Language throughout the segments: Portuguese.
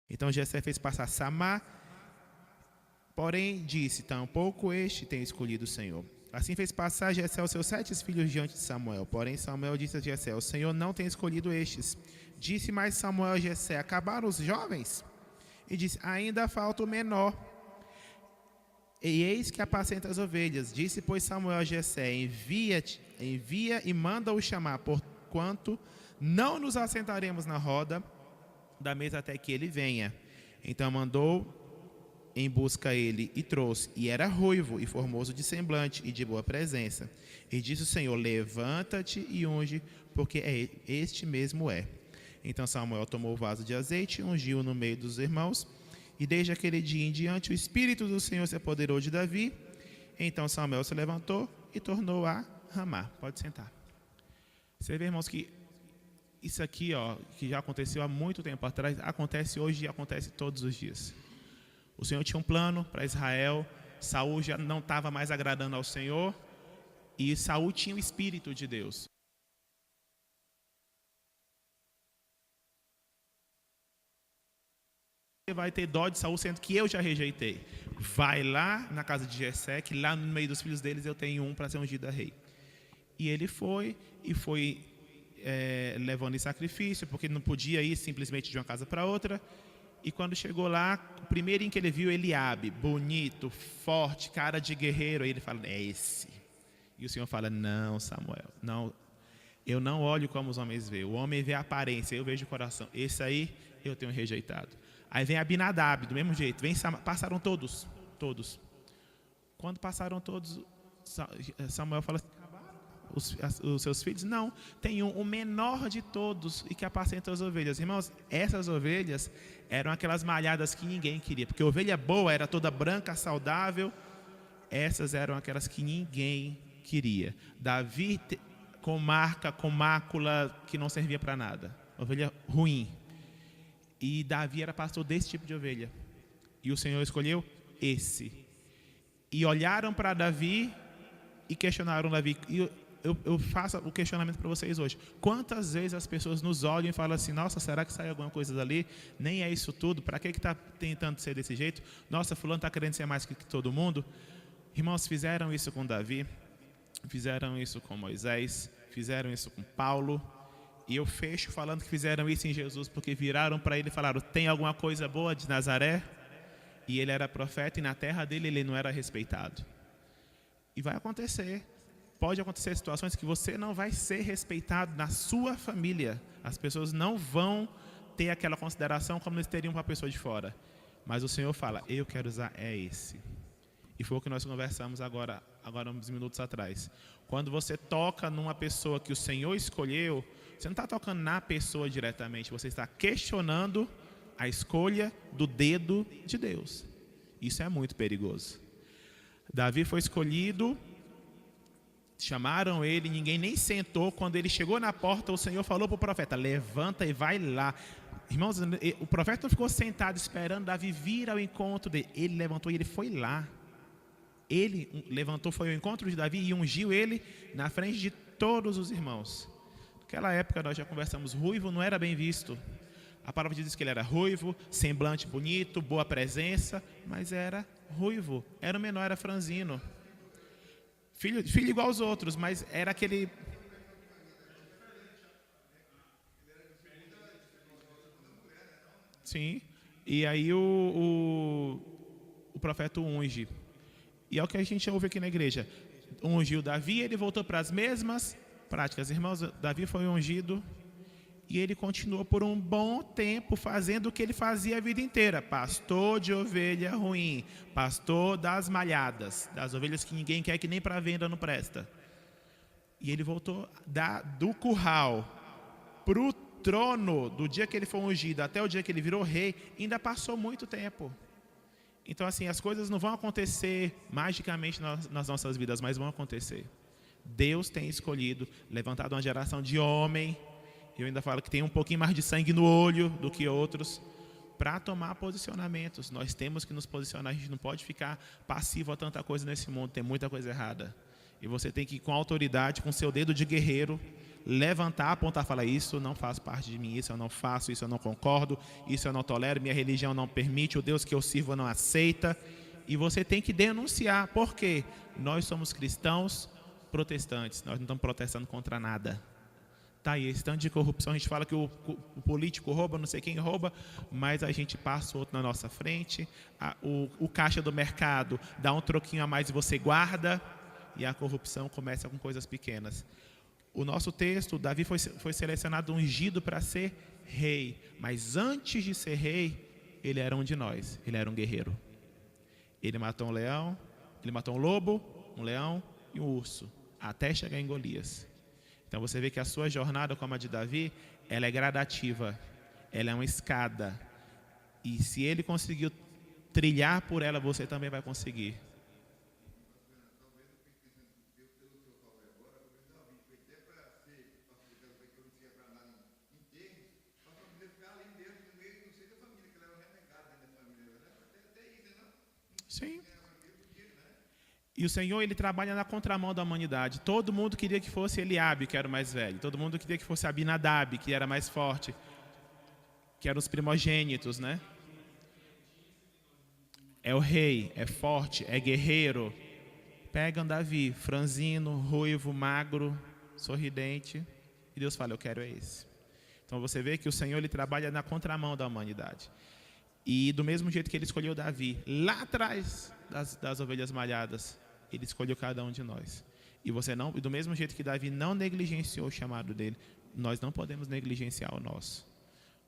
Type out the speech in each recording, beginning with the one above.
Então Jessé fez passar Samá, porém disse, tampouco este tem escolhido o Senhor. Assim fez passar Jessé os seus 7 filhos diante de Samuel. Porém Samuel disse a Jessé, o Senhor não tem escolhido estes. Disse mais Samuel a Jessé, acabaram os jovens? E disse, ainda falta o menor. E eis que apacenta as ovelhas. Disse, pois, Samuel a Jessé, envia e manda-o chamar, porquanto não nos assentaremos na roda da mesa até que ele venha. Então mandou em busca ele e trouxe. E era ruivo e formoso de semblante e de boa presença. E disse o Senhor, levanta-te e unge, porque este mesmo é. Então Samuel tomou o vaso de azeite e ungiu no meio dos irmãos. E desde aquele dia em diante o Espírito do Senhor se apoderou de Davi. Então Samuel se levantou e tornou a Ramá. Pode sentar. Você vê, irmãos, que isso aqui, que já aconteceu há muito tempo atrás, acontece hoje e acontece todos os dias. O Senhor tinha um plano para Israel. Saul já não estava mais agradando ao Senhor. E Saul tinha o Espírito de Deus. Você vai ter dó de Saul, sendo que eu já rejeitei. Vai lá na casa de Jessé, que lá no meio dos filhos deles eu tenho um para ser ungido a rei. E ele foi levando em sacrifício, porque não podia ir simplesmente de uma casa para outra. E quando chegou lá, o primeiro em que ele viu Eliabe, bonito, forte, cara de guerreiro, aí ele fala, é esse. E o Senhor fala, não, Samuel, não, eu não olho como os homens veem. O homem vê a aparência, eu vejo o coração. Esse aí eu tenho rejeitado. Aí vem Abinadab, do mesmo jeito. Passaram todos. Quando passaram todos, Samuel fala assim, os seus filhos? Não, tem o menor de todos e que apacenta as ovelhas. Irmãos, essas ovelhas eram aquelas malhadas que ninguém queria. Porque a ovelha boa era toda branca, saudável. Essas eram aquelas que ninguém queria. Davi com marca, com mácula, que não servia para nada. Ovelha ruim. E Davi era pastor desse tipo de ovelha. E o Senhor escolheu esse. E olharam para Davi e questionaram Davi. E eu faço o questionamento para vocês hoje. Quantas vezes as pessoas nos olham e falam assim, nossa, será que sai alguma coisa dali? Nem é isso tudo. Para que está tentando ser desse jeito? Nossa, fulano está querendo ser mais que todo mundo. Irmãos, fizeram isso com Davi. Fizeram isso com Moisés. Fizeram isso com Paulo. E eu fecho falando que fizeram isso em Jesus, porque viraram para ele e falaram, tem alguma coisa boa de Nazaré? E ele era profeta e na terra dele ele não era respeitado. E vai acontecer. Pode acontecer situações que você não vai ser respeitado na sua família. As pessoas não vão ter aquela consideração como eles teriam para a pessoa de fora. Mas o Senhor fala, eu quero usar esse. E foi o que nós conversamos agora uns minutos atrás. Quando você toca numa pessoa que o Senhor escolheu, você não está tocando na pessoa diretamente, você está questionando a escolha do dedo de Deus. Isso é muito perigoso. Davi foi escolhido, chamaram ele, ninguém nem sentou. Quando ele chegou na porta, o Senhor falou para o profeta, levanta e vai lá. Irmãos, o profeta não ficou sentado esperando Davi vir ao encontro dele. Ele levantou e ele foi lá. Ele levantou, foi ao encontro de Davi e ungiu ele na frente de todos os irmãos. Naquela época nós já conversamos, ruivo não era bem visto. A palavra diz que ele era ruivo, semblante bonito, boa presença, mas era ruivo, era o menor, era franzino. Filho igual aos outros, mas era aquele... Sim, e aí o profeta unge. E é o que a gente ouve aqui na igreja. Ungiu Davi, ele voltou para as mesmas práticas. Irmãos, Davi foi ungido e ele continuou por um bom tempo fazendo o que ele fazia a vida inteira. Pastor de ovelha ruim, pastor das malhadas, das ovelhas que ninguém quer, que nem para venda não presta. E ele voltou do curral para o trono, do dia que ele foi ungido até o dia que ele virou rei, ainda passou muito tempo. Então, assim, as coisas não vão acontecer magicamente nas nossas vidas, mas vão acontecer. Deus tem escolhido, levantado uma geração de homem, eu ainda falo que tem um pouquinho mais de sangue no olho do que outros, para tomar posicionamentos. Nós temos que nos posicionar, a gente não pode ficar passivo a tanta coisa nesse mundo, tem muita coisa errada. E você tem que ir com autoridade, com seu dedo de guerreiro, levantar, apontar, falar: isso não faz parte de mim, isso eu não faço, isso eu não concordo, isso eu não tolero, minha religião não permite, o Deus que eu sirvo não aceita. E você tem que denunciar. Por quê? Nós somos cristãos protestantes, nós não estamos protestando contra nada. Tá aí, esse tanto de corrupção, a gente fala que o político rouba, não sei quem rouba, mas a gente passa o outro na nossa frente, o caixa do mercado dá um troquinho a mais e você guarda, e a corrupção começa com coisas pequenas. O nosso texto, Davi foi selecionado, ungido para ser rei, mas antes de ser rei, ele era um de nós, ele era um guerreiro. Ele matou um leão, ele matou um lobo, um leão e um urso, até chegar em Golias. Então você vê que a sua jornada, como a de Davi, ela é gradativa, ela é uma escada. E se ele conseguiu trilhar por ela, você também vai conseguir. Sim. E o Senhor, ele trabalha na contramão da humanidade. Todo mundo queria que fosse Eliabe, que era o mais velho. Todo mundo queria que fosse Abinadab, que era mais forte, que eram os primogênitos, né? É o rei, é forte, é guerreiro. Pegam Davi, franzino, ruivo, magro, sorridente. E Deus fala: eu quero esse. Então você vê que o Senhor, ele trabalha na contramão da humanidade. E do mesmo jeito que ele escolheu Davi, lá atrás das ovelhas malhadas, ele escolheu cada um de nós. E do mesmo jeito que Davi não negligenciou o chamado dele, nós não podemos negligenciar o nosso.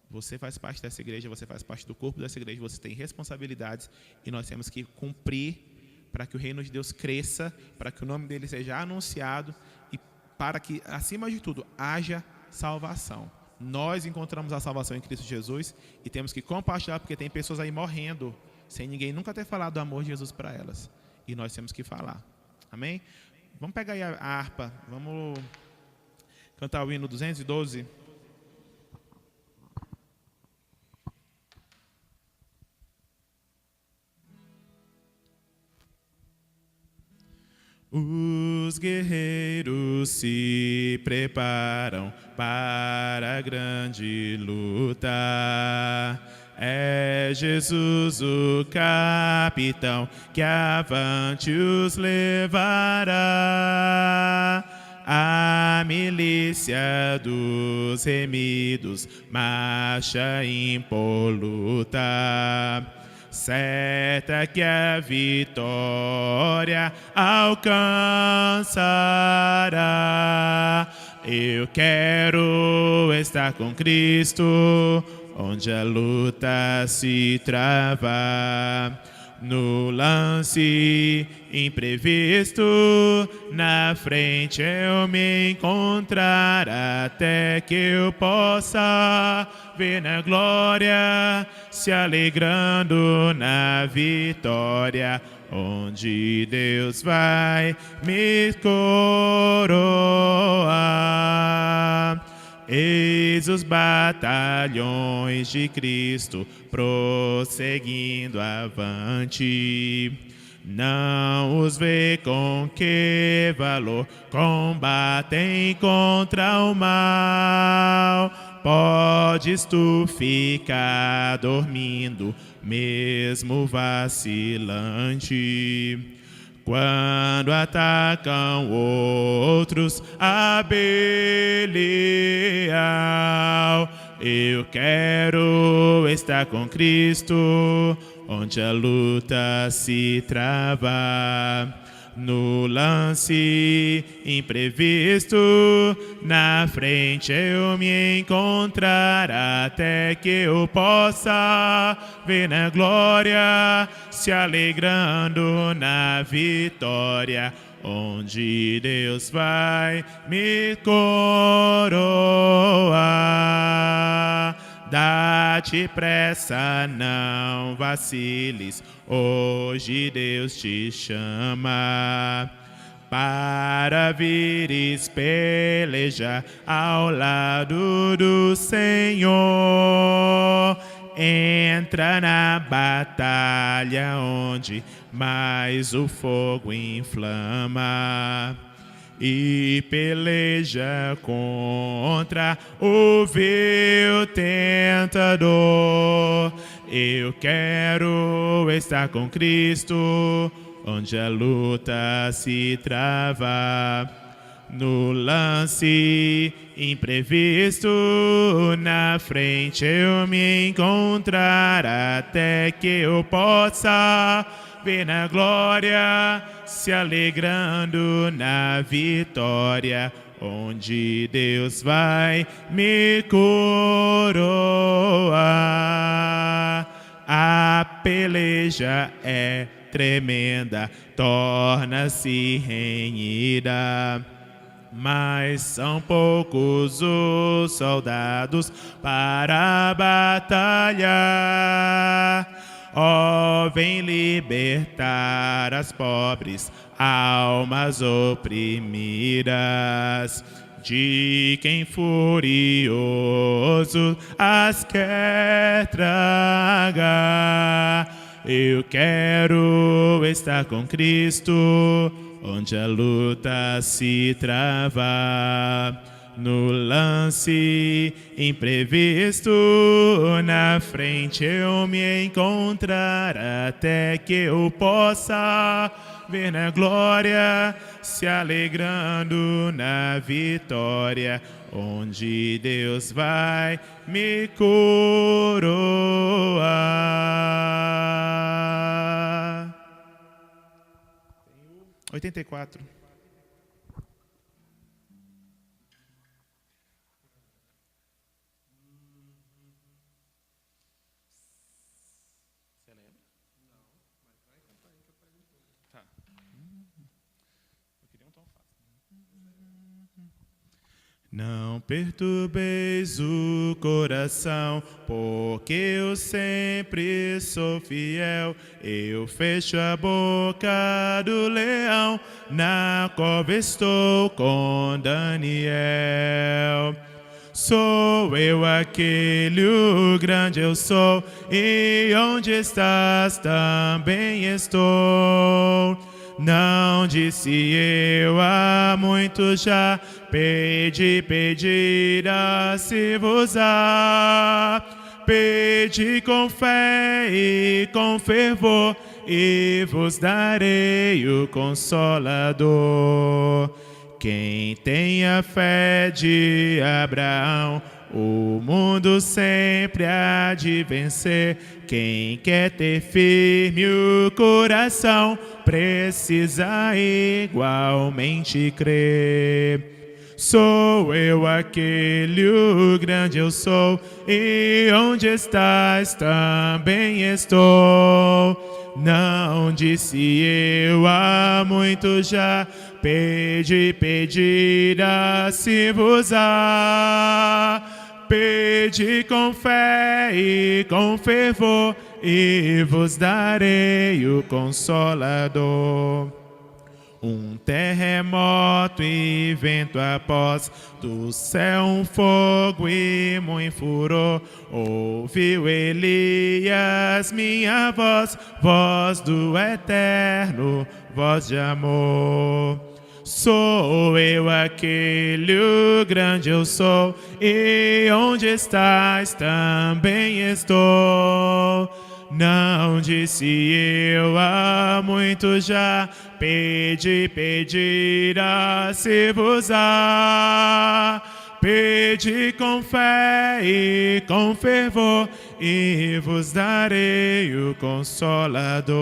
Você faz parte dessa igreja, você faz parte do corpo dessa igreja, você tem responsabilidades e nós temos que cumprir para que o reino de Deus cresça, para que o nome dele seja anunciado e para que, acima de tudo, haja salvação. Nós encontramos a salvação em Cristo Jesus e temos que compartilhar, porque tem pessoas aí morrendo sem ninguém nunca ter falado do amor de Jesus para elas. E nós temos que falar. Amém? Vamos pegar aí a harpa, vamos cantar o hino 212. Os guerreiros se preparam para a grande luta. É Jesus o capitão que avante os levará. A milícia dos remidos marcha impoluta. Certa que a vitória alcançará. Eu quero estar com Cristo, onde a luta se trava. No lance imprevisto, na frente eu me encontrar, até que eu possa ver na glória, se alegrando na vitória, onde Deus vai me coroar. Eis os batalhões de Cristo prosseguindo avante. Não os vê com que valor combatem contra o mal. Podes tu ficar dormindo, mesmo vacilante. Quando atacam outros a Belial, eu quero estar com Cristo, onde a luta se trava. No lance imprevisto, na frente eu me encontrar, até que eu possa ver na glória, se alegrando na vitória, onde Deus vai me coroar. Dá-te pressa, não vaciles, hoje Deus te chama para vires pelejar ao lado do Senhor. Entra na batalha onde mais o fogo inflama. e peleja contra o vil tentador. Eu quero estar com Cristo, onde a luta se trava. No lance imprevisto, na frente eu me encontrar, até que eu possa ver na glória, se alegrando na vitória, onde Deus vai me coroar. A peleja é tremenda, torna-se renhida, mas são poucos os soldados para a batalha. Ó, vem libertar as pobres almas oprimidas, de quem furioso as quer tragar. Eu quero estar com Cristo, onde a luta se trava. No lance imprevisto, na frente eu me encontrar, até que eu possa ver na glória, se alegrando na vitória, onde Deus vai me coroar. 84. Você lembra? Não, mas vai cantar aí que eu pego depois. Tá. Eu queria um tom fácil. Não perturbeis o coração, porque eu sempre sou fiel. Eu fecho a boca do leão, na cova estou com Daniel. Sou eu aquele, o grande eu sou, e onde estás também estou. Não disse eu há muito já, pedi, pedirá-se-vos-á. Pedi com fé e com fervor, e vos darei o Consolador. Quem tem a fé de Abraão, o mundo sempre há de vencer. Quem quer ter firme o coração, precisa igualmente crer. Sou eu aquele, o grande eu sou, e onde estás também estou. Não disse eu há muito já, pedi, pedirá-se-vos-á. Pedi com fé e com fervor, e vos darei o Consolador. Um terremoto e vento após, do céu um fogo e muito furor. Ouviu Elias minha voz, voz do Eterno, voz de amor. Sou eu aquele, o grande eu sou, e onde estás também estou. Não disse eu há muito já, pedi, pedirá-se-vos-á. Pedi com fé e com fervor, e vos darei o Consolador.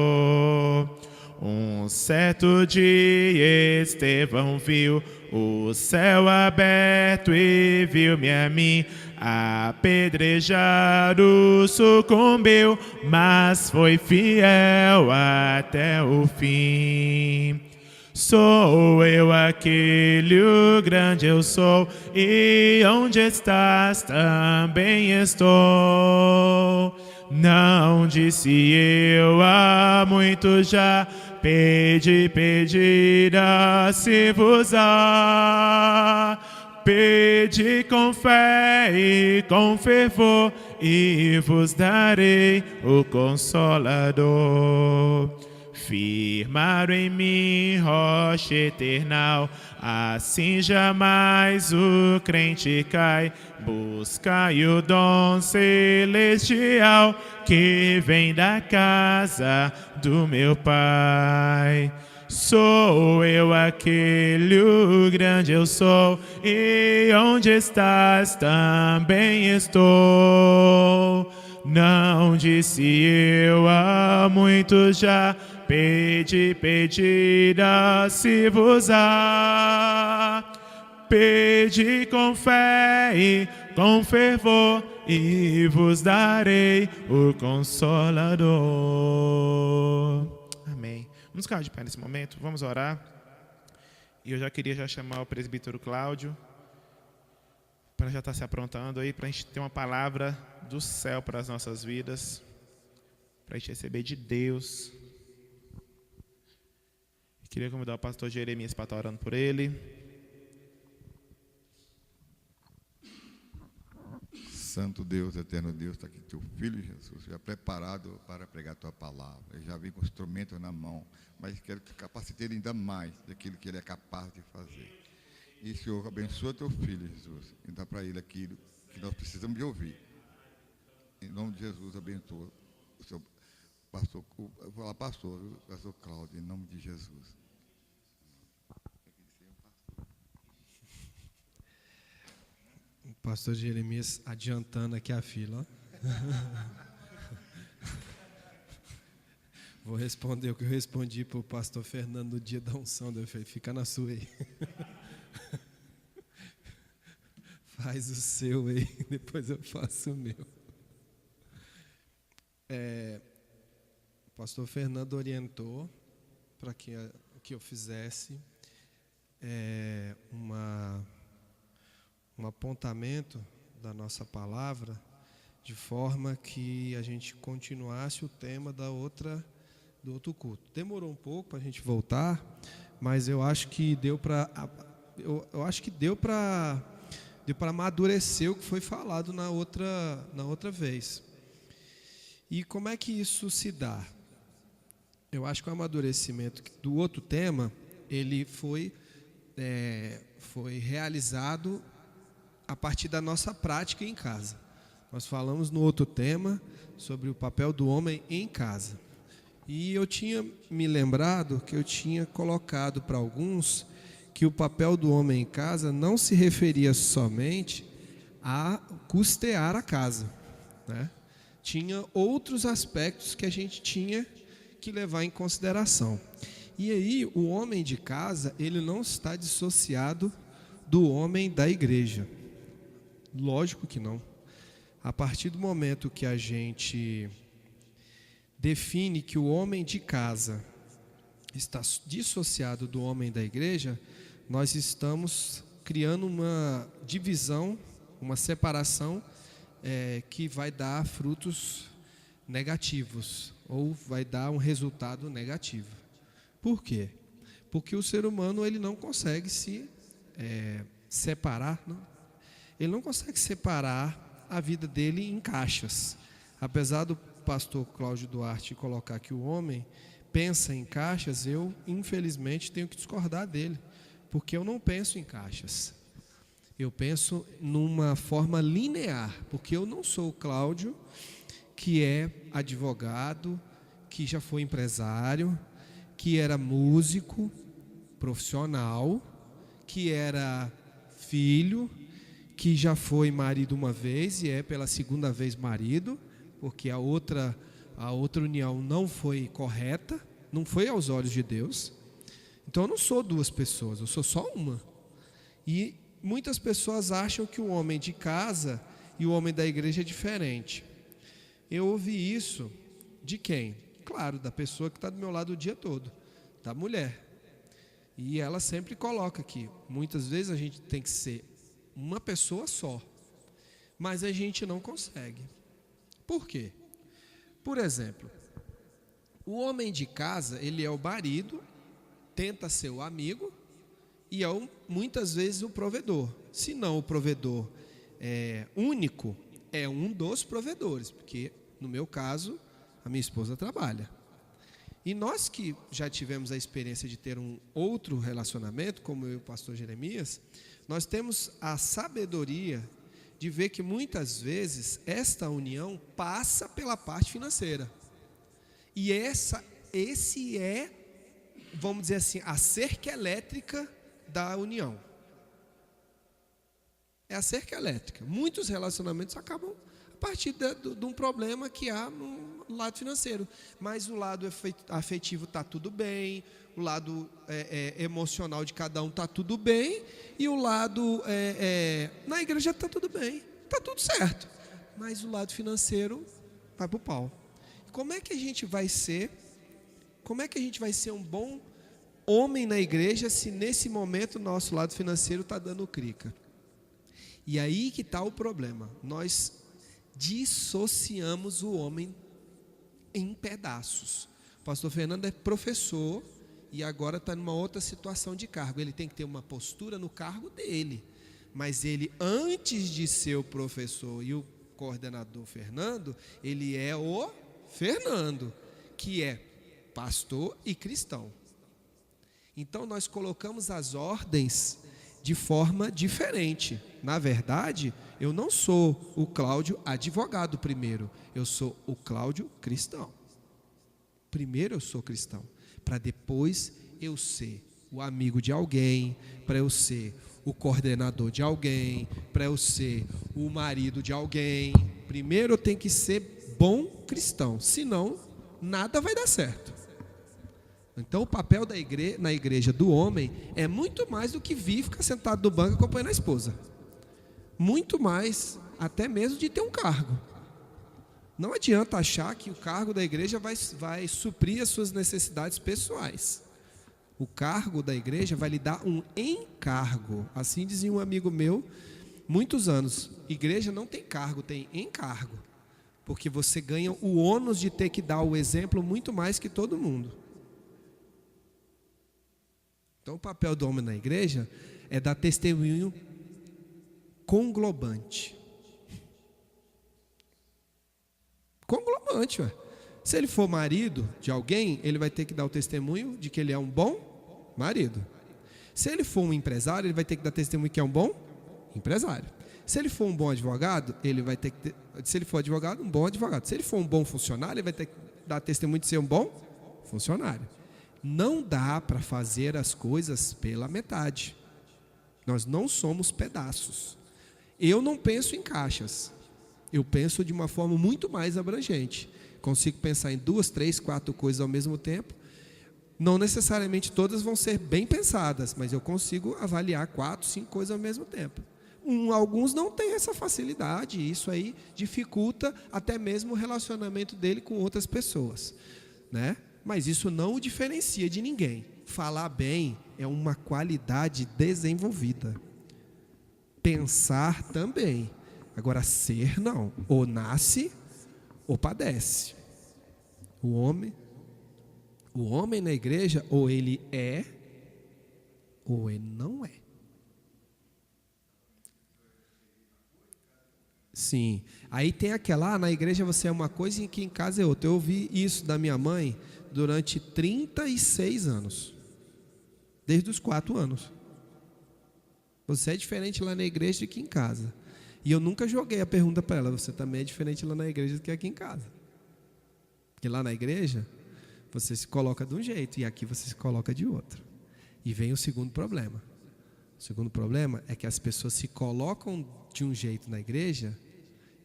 Um certo dia Estevão viu o céu aberto e viu-me a mim. Apedrejado sucumbiu, mas foi fiel até o fim. Sou eu aquele, o grande eu sou, e onde estás também estou. Não disse eu há muito já, pedi, pedirá-se-vos-á. Pedi com fé e com fervor, e vos darei o Consolador. firmaram em mim rocha eternal. Assim jamais o crente cai. Buscai o dom celestial que vem da casa do meu Pai. Sou eu aquele, o grande eu sou, e onde estás também estou. Não disse eu a muitos já, pedi, dá-se-vos-á. Pedi com fé e com fervor, e vos darei o Consolador. Amém. Vamos ficar de pé nesse momento, vamos orar. E eu já queria chamar o presbítero Cláudio para já estar se aprontando aí, para a gente ter uma palavra do céu para as nossas vidas, para a gente receber de Deus. Queria convidar o pastor Jeremias para estar orando por ele. Santo Deus, eterno Deus, está aqui teu filho Jesus, já preparado para pregar a tua palavra. Eu já vim com o instrumento na mão, mas quero que capacite ele ainda mais daquilo que ele é capaz de fazer. E, Senhor, abençoa teu filho, Jesus, e dá para ele aquilo que nós precisamos de ouvir. Em nome de Jesus, abençoa o seu pastor, eu vou falar pastor Cláudio, em nome de Jesus. O pastor Jeremias adiantando aqui a fila. Vou responder o que eu respondi para o pastor Fernando no dia da unção. Eu falei, fica na sua aí. Faz o seu aí, depois eu faço o meu. O pastor Fernando orientou para que eu fizesse um apontamento da nossa palavra, de forma que a gente continuasse o tema do outro culto. Demorou um pouco para a gente voltar, mas eu acho que deu para amadurecer o que foi falado na outra vez. E como é que isso se dá? Eu acho que o amadurecimento do outro tema, ele foi realizado a partir da nossa prática em casa. Nós falamos no outro tema sobre o papel do homem em casa. E eu tinha me lembrado que eu tinha colocado para alguns que o papel do homem em casa não se referia somente a custear a casa, né? Tinha outros aspectos que a gente tinha que levar em consideração. E aí, o homem de casa, ele não está dissociado do homem da igreja. Lógico que não. A partir do momento que a gente define que o homem de casa está dissociado do homem da igreja, nós estamos criando uma divisão, uma separação que vai dar frutos negativos, ou vai dar um resultado negativo. Por quê? Porque o ser humano ele não consegue se separar, não? Ele não consegue separar a vida dele em caixas. Apesar do pastor Cláudio Duarte colocar que o homem pensa em caixas, eu, infelizmente, tenho que discordar dele, porque eu não penso em caixas. Eu penso numa forma linear, porque eu não sou o Cláudio, que é advogado, que já foi empresário, que era músico profissional, que era filho, que já foi marido uma vez e é pela segunda vez marido, porque a outra união não foi correta, não foi aos olhos de Deus. Então eu não sou duas pessoas, eu sou só uma. E muitas pessoas acham que o homem de casa e o homem da igreja é diferente. Eu ouvi isso de quem? Claro, da pessoa que está do meu lado o dia todo, da mulher. E ela sempre coloca que muitas vezes a gente tem que ser uma pessoa só, mas a gente não consegue. Por quê? Por exemplo, o homem de casa, ele é o marido, tenta ser o amigo e é muitas vezes o provedor. Se não o provedor único, é um dos provedores, porque no meu caso, a minha esposa trabalha. E nós que já tivemos a experiência de ter um outro relacionamento, como eu e o pastor Jeremias, nós temos a sabedoria de ver que muitas vezes esta união passa pela parte financeira. E esse é, vamos dizer assim, a cerca elétrica da união. É a cerca elétrica. Muitos relacionamentos acabam a partir de um problema que há no lado financeiro. Mas o lado afetivo está tudo bem, o lado emocional de cada um está tudo bem, e o lado na igreja está tudo bem, está tudo certo. Mas o lado financeiro vai para o pau. Como é que a gente vai ser um bom homem na igreja se nesse momento o nosso lado financeiro está dando crica? E aí que está o problema. Nós dissociamos o homem em pedaços. O pastor Fernando é professor e agora está numa outra situação de cargo. Ele tem que ter uma postura no cargo dele. Mas ele, antes de ser o professor e o coordenador Fernando, ele é o Fernando, que é pastor e cristão. Então nós colocamos as ordens de forma diferente. Na verdade, eu não sou o Cláudio advogado primeiro, eu sou o Cláudio cristão. Primeiro eu sou cristão, para depois eu ser o amigo de alguém, para eu ser o coordenador de alguém, para eu ser o marido de alguém. Primeiro eu tenho que ser bom cristão, senão nada vai dar certo. Então o papel na igreja do homem é muito mais do que vir ficar sentado no banco acompanhando a esposa. Muito mais, até mesmo de ter um cargo. Não adianta achar que o cargo da igreja vai suprir as suas necessidades pessoais. O cargo da igreja vai lhe dar um encargo. Assim dizia um amigo meu, muitos anos. Igreja não tem cargo, tem encargo. Porque você ganha o ônus de ter que dar o exemplo muito mais que todo mundo. Então o papel do homem na igreja é dar testemunho conglobante. Conglobante, ué. Se ele for marido de alguém, ele vai ter que dar o testemunho de que ele é um bom marido. Se ele for um empresário, ele vai ter que dar testemunho que é um bom empresário. Se ele for um bom advogado, ele vai ter que se ele for advogado, um bom advogado. Se ele for um bom funcionário, ele vai ter que dar testemunho de ser um bom funcionário. Não dá para fazer as coisas pela metade. Nós não somos pedaços. Eu não penso em caixas. Eu penso de uma forma muito mais abrangente. Consigo pensar em 2, 3, 4 coisas ao mesmo tempo. Não necessariamente todas vão ser bem pensadas, mas eu consigo avaliar 4, 5 coisas ao mesmo tempo. Alguns não têm essa facilidade, e isso aí dificulta até mesmo o relacionamento dele com outras pessoas, né? Mas isso não o diferencia de ninguém. Falar bem é uma qualidade desenvolvida. Pensar também. Agora, ser não. Ou nasce ou padece. O homem na igreja, ou ele é, ou ele não é. Sim. Aí tem aquela, na igreja você é uma coisa e que em casa é outra. Eu ouvi isso da minha mãe durante 36 anos. Desde os 4 anos. Você é diferente lá na igreja do que em casa. E eu nunca joguei a pergunta para ela, você também é diferente lá na igreja do que aqui em casa. Porque lá na igreja, você se coloca de um jeito e aqui você se coloca de outro. E vem o segundo problema. O segundo problema é que as pessoas se colocam de um jeito na igreja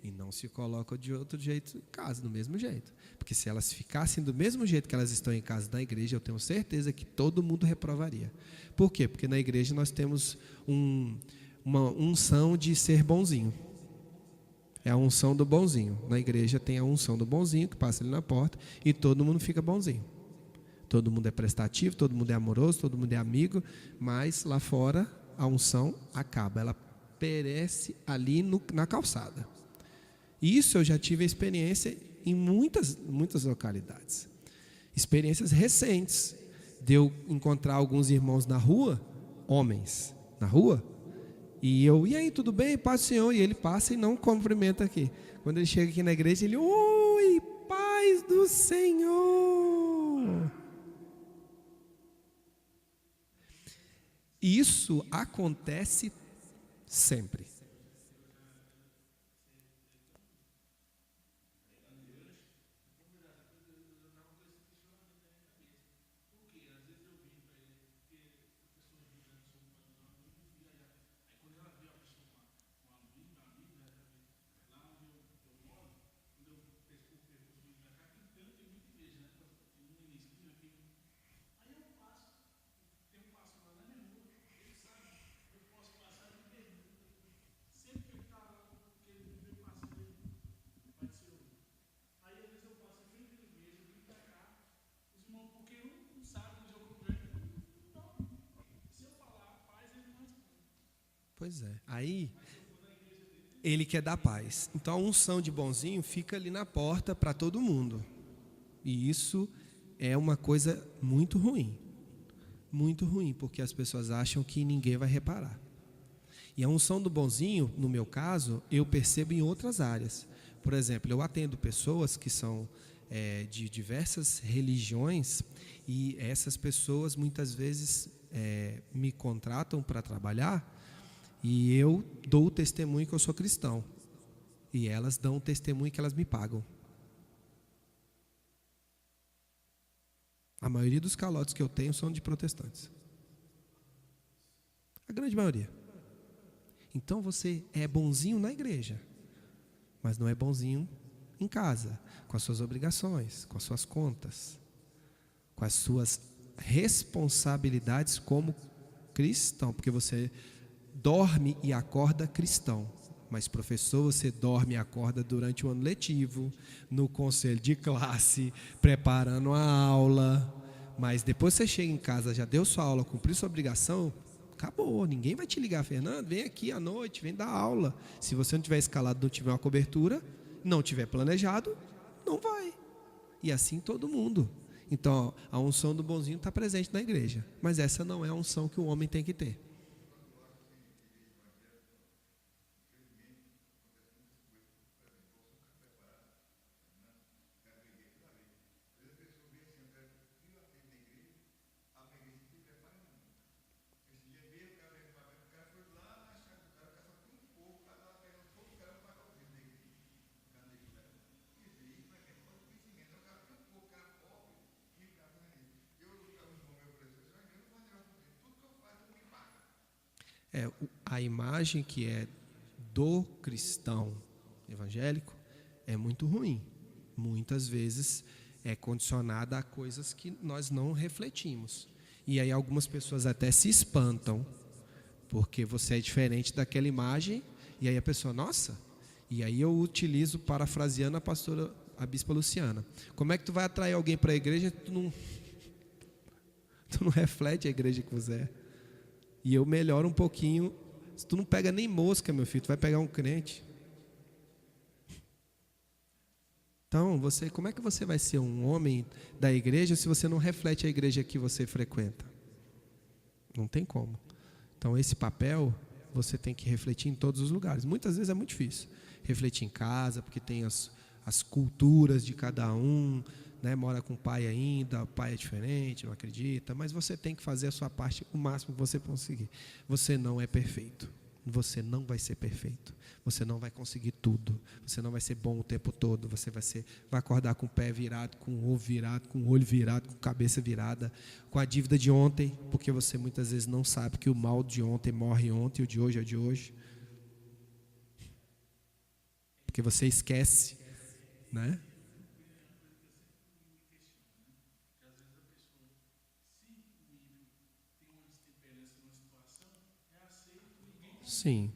e não se colocam de outro jeito em casa, do mesmo jeito. Porque se elas ficassem do mesmo jeito que elas estão em casa na igreja, eu tenho certeza que todo mundo reprovaria. Por quê? Porque na igreja nós temos uma unção de ser bonzinho. É a unção do bonzinho. Na igreja tem a unção do bonzinho que passa ali na porta e todo mundo fica bonzinho. Todo mundo é prestativo, todo mundo é amoroso, todo mundo é amigo, mas lá fora a unção acaba, ela perece ali na calçada. Isso eu já tive experiência em muitas localidades. Experiências recentes de eu encontrar alguns irmãos na rua, homens na rua, e aí, tudo bem? Paz do Senhor. E ele passa e não cumprimenta aqui. Quando ele chega aqui na igreja, ele, oi, paz do Senhor. Isso acontece sempre. Pois é. Aí, ele quer dar paz. Então, a unção de bonzinho fica ali na porta para todo mundo. E isso é uma coisa muito ruim. Muito ruim, porque as pessoas acham que ninguém vai reparar. E a unção do bonzinho, no meu caso, eu percebo em outras áreas. Por exemplo, eu atendo pessoas que são de diversas religiões, e essas pessoas muitas vezes me contratam para trabalhar, e eu dou o testemunho que eu sou cristão, e elas dão o testemunho que elas me pagam. A maioria dos calotes que eu tenho são de protestantes. A grande maioria. Então você é bonzinho na igreja, mas não é bonzinho em casa, com as suas obrigações, com as suas contas, com as suas responsabilidades como cristão, porque você dorme e acorda cristão, mas professor, você dorme e acorda durante o ano letivo, no conselho de classe, preparando a aula, mas depois você chega em casa, já deu sua aula, cumpriu sua obrigação, acabou, ninguém vai te ligar, Fernando, vem aqui à noite, vem dar aula. Se você não tiver escalado, não tiver uma cobertura, não tiver planejado, não vai. E assim todo mundo. Então, a unção do bonzinho está presente na igreja, mas essa não é a unção que o homem tem que ter. A imagem que é do cristão evangélico é muito ruim. Muitas vezes é condicionada a coisas que nós não refletimos. E aí algumas pessoas até se espantam, porque você é diferente daquela imagem, e aí a pessoa, nossa, e aí eu utilizo, parafraseando a bispa Luciana, como é que tu vai atrair alguém para a igreja, tu não reflete a igreja que você é? E eu melhoro um pouquinho. Se tu não pega nem mosca, meu filho, tu vai pegar um crente. Então, como é que você vai ser um homem da igreja se você não reflete a igreja que você frequenta? Não tem como. Então, esse papel você tem que refletir em todos os lugares. Muitas vezes é muito difícil refletir em casa, porque tem as culturas de cada um, né? Mora com o pai ainda, o pai é diferente, não acredita, mas você tem que fazer a sua parte o máximo que você conseguir. Você não é perfeito, você não vai ser perfeito, você não vai conseguir tudo, você não vai ser bom o tempo todo, você vai acordar com o pé virado, com o ovo virado, com o olho virado, com a cabeça virada, com a dívida de ontem, porque você muitas vezes não sabe que o mal de ontem morre ontem, e o de hoje é de hoje, porque você esquece, né? Sim.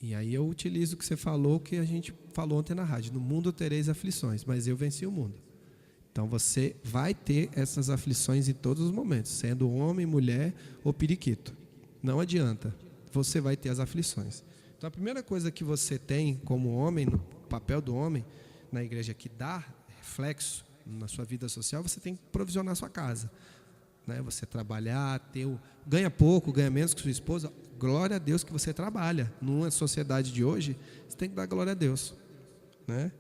E aí eu utilizo o que você falou, que a gente falou ontem na rádio. No mundo tereis aflições, mas eu venci o mundo. Então você vai ter essas aflições em todos os momentos, sendo homem, mulher ou periquito. Não adianta, você vai ter as aflições. Então a primeira coisa que você tem como homem, no papel do homem, na igreja, que dá reflexo na sua vida social, você tem que provisionar a sua casa, né? Você trabalhar, ganha pouco, ganha menos que sua esposa, glória a Deus que você trabalha. Numa sociedade de hoje, você tem que dar glória a Deus, né?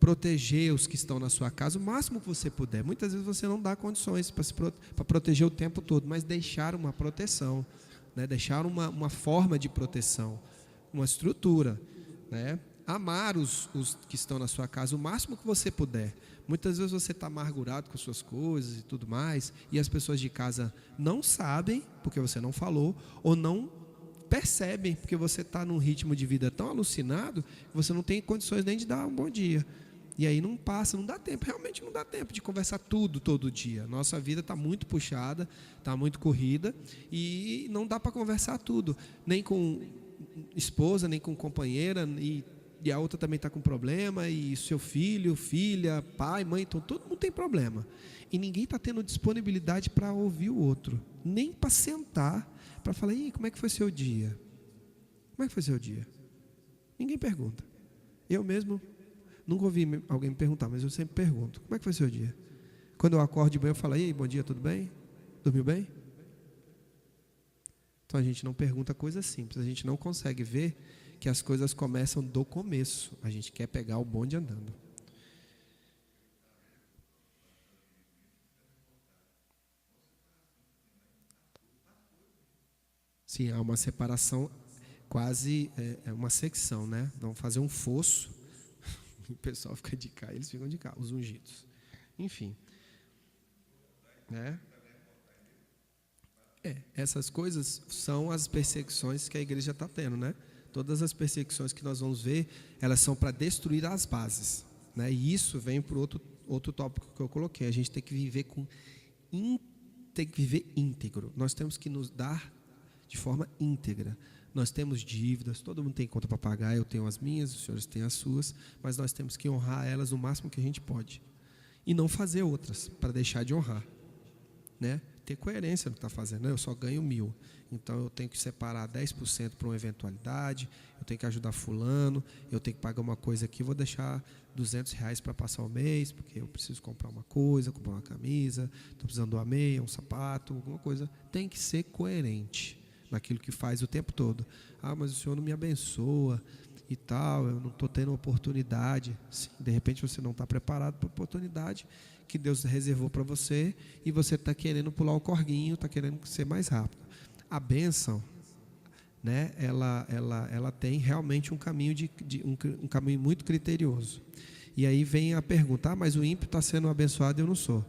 proteger os que estão na sua casa o máximo que você puder. Muitas vezes você não dá condições para proteger o tempo todo, mas deixar uma proteção, né? Deixar uma forma de proteção, uma estrutura, né? Amar os que estão na sua casa o máximo que você puder. Muitas vezes você está amargurado com suas coisas e tudo mais, e as pessoas de casa não sabem, porque você não falou, ou não percebem, porque você está num ritmo de vida tão alucinado, que você não tem condições nem de dar um bom dia. E aí não passa, não dá tempo, realmente não dá tempo de conversar tudo todo dia. Nossa vida está muito puxada, está muito corrida, e não dá para conversar tudo, nem com esposa, nem com companheira, e a outra também está com problema, e seu filho, filha, pai, mãe, então todo mundo tem problema. E ninguém está tendo disponibilidade para ouvir o outro, nem para sentar, para falar, e como é que foi seu dia? Como é que foi seu dia? Ninguém pergunta. Eu mesmo nunca ouvi alguém me perguntar, mas eu sempre pergunto, como é que foi seu dia? Quando eu acordo de manhã, eu falo, e aí, bom dia, tudo bem? Dormiu bem? Então a gente não pergunta coisas simples, a gente não consegue ver que as coisas começam do começo. A gente quer pegar o bonde andando. Sim, há uma separação, quase é uma secção, né? Vamos fazer um fosso. O pessoal fica de cá, eles ficam de cá, os ungidos. Enfim. Né? Essas coisas são as perseguições que a igreja está tendo, né? Todas as perseguições que nós vamos ver, elas são para destruir as bases, né? E isso vem para outro tópico que eu coloquei. A gente tem que viver tem que viver íntegro. Nós temos que nos dar de forma íntegra. Nós temos dívidas, todo mundo tem conta para pagar, eu tenho as minhas, os senhores têm as suas, mas nós temos que honrar elas o máximo que a gente pode. E não fazer outras para deixar de honrar, né? Ter coerência no que está fazendo. Eu só ganho 1.000, então eu tenho que separar 10% para uma eventualidade, eu tenho que ajudar fulano, eu tenho que pagar uma coisa aqui, vou deixar R$200 para passar o mês, porque eu preciso comprar uma coisa, comprar uma camisa, estou precisando de uma meia, um sapato, alguma coisa. Tem que ser coerente naquilo que faz o tempo todo. Ah, mas o Senhor não me abençoa e tal, eu não estou tendo oportunidade. Sim, de repente você não está preparado para a oportunidade que Deus reservou para você, e você está querendo pular o corguinho, está querendo ser mais rápido. A bênção, né, ela tem realmente um caminho, um caminho muito criterioso. E aí vem a pergunta, mas o ímpio está sendo abençoado e eu não sou.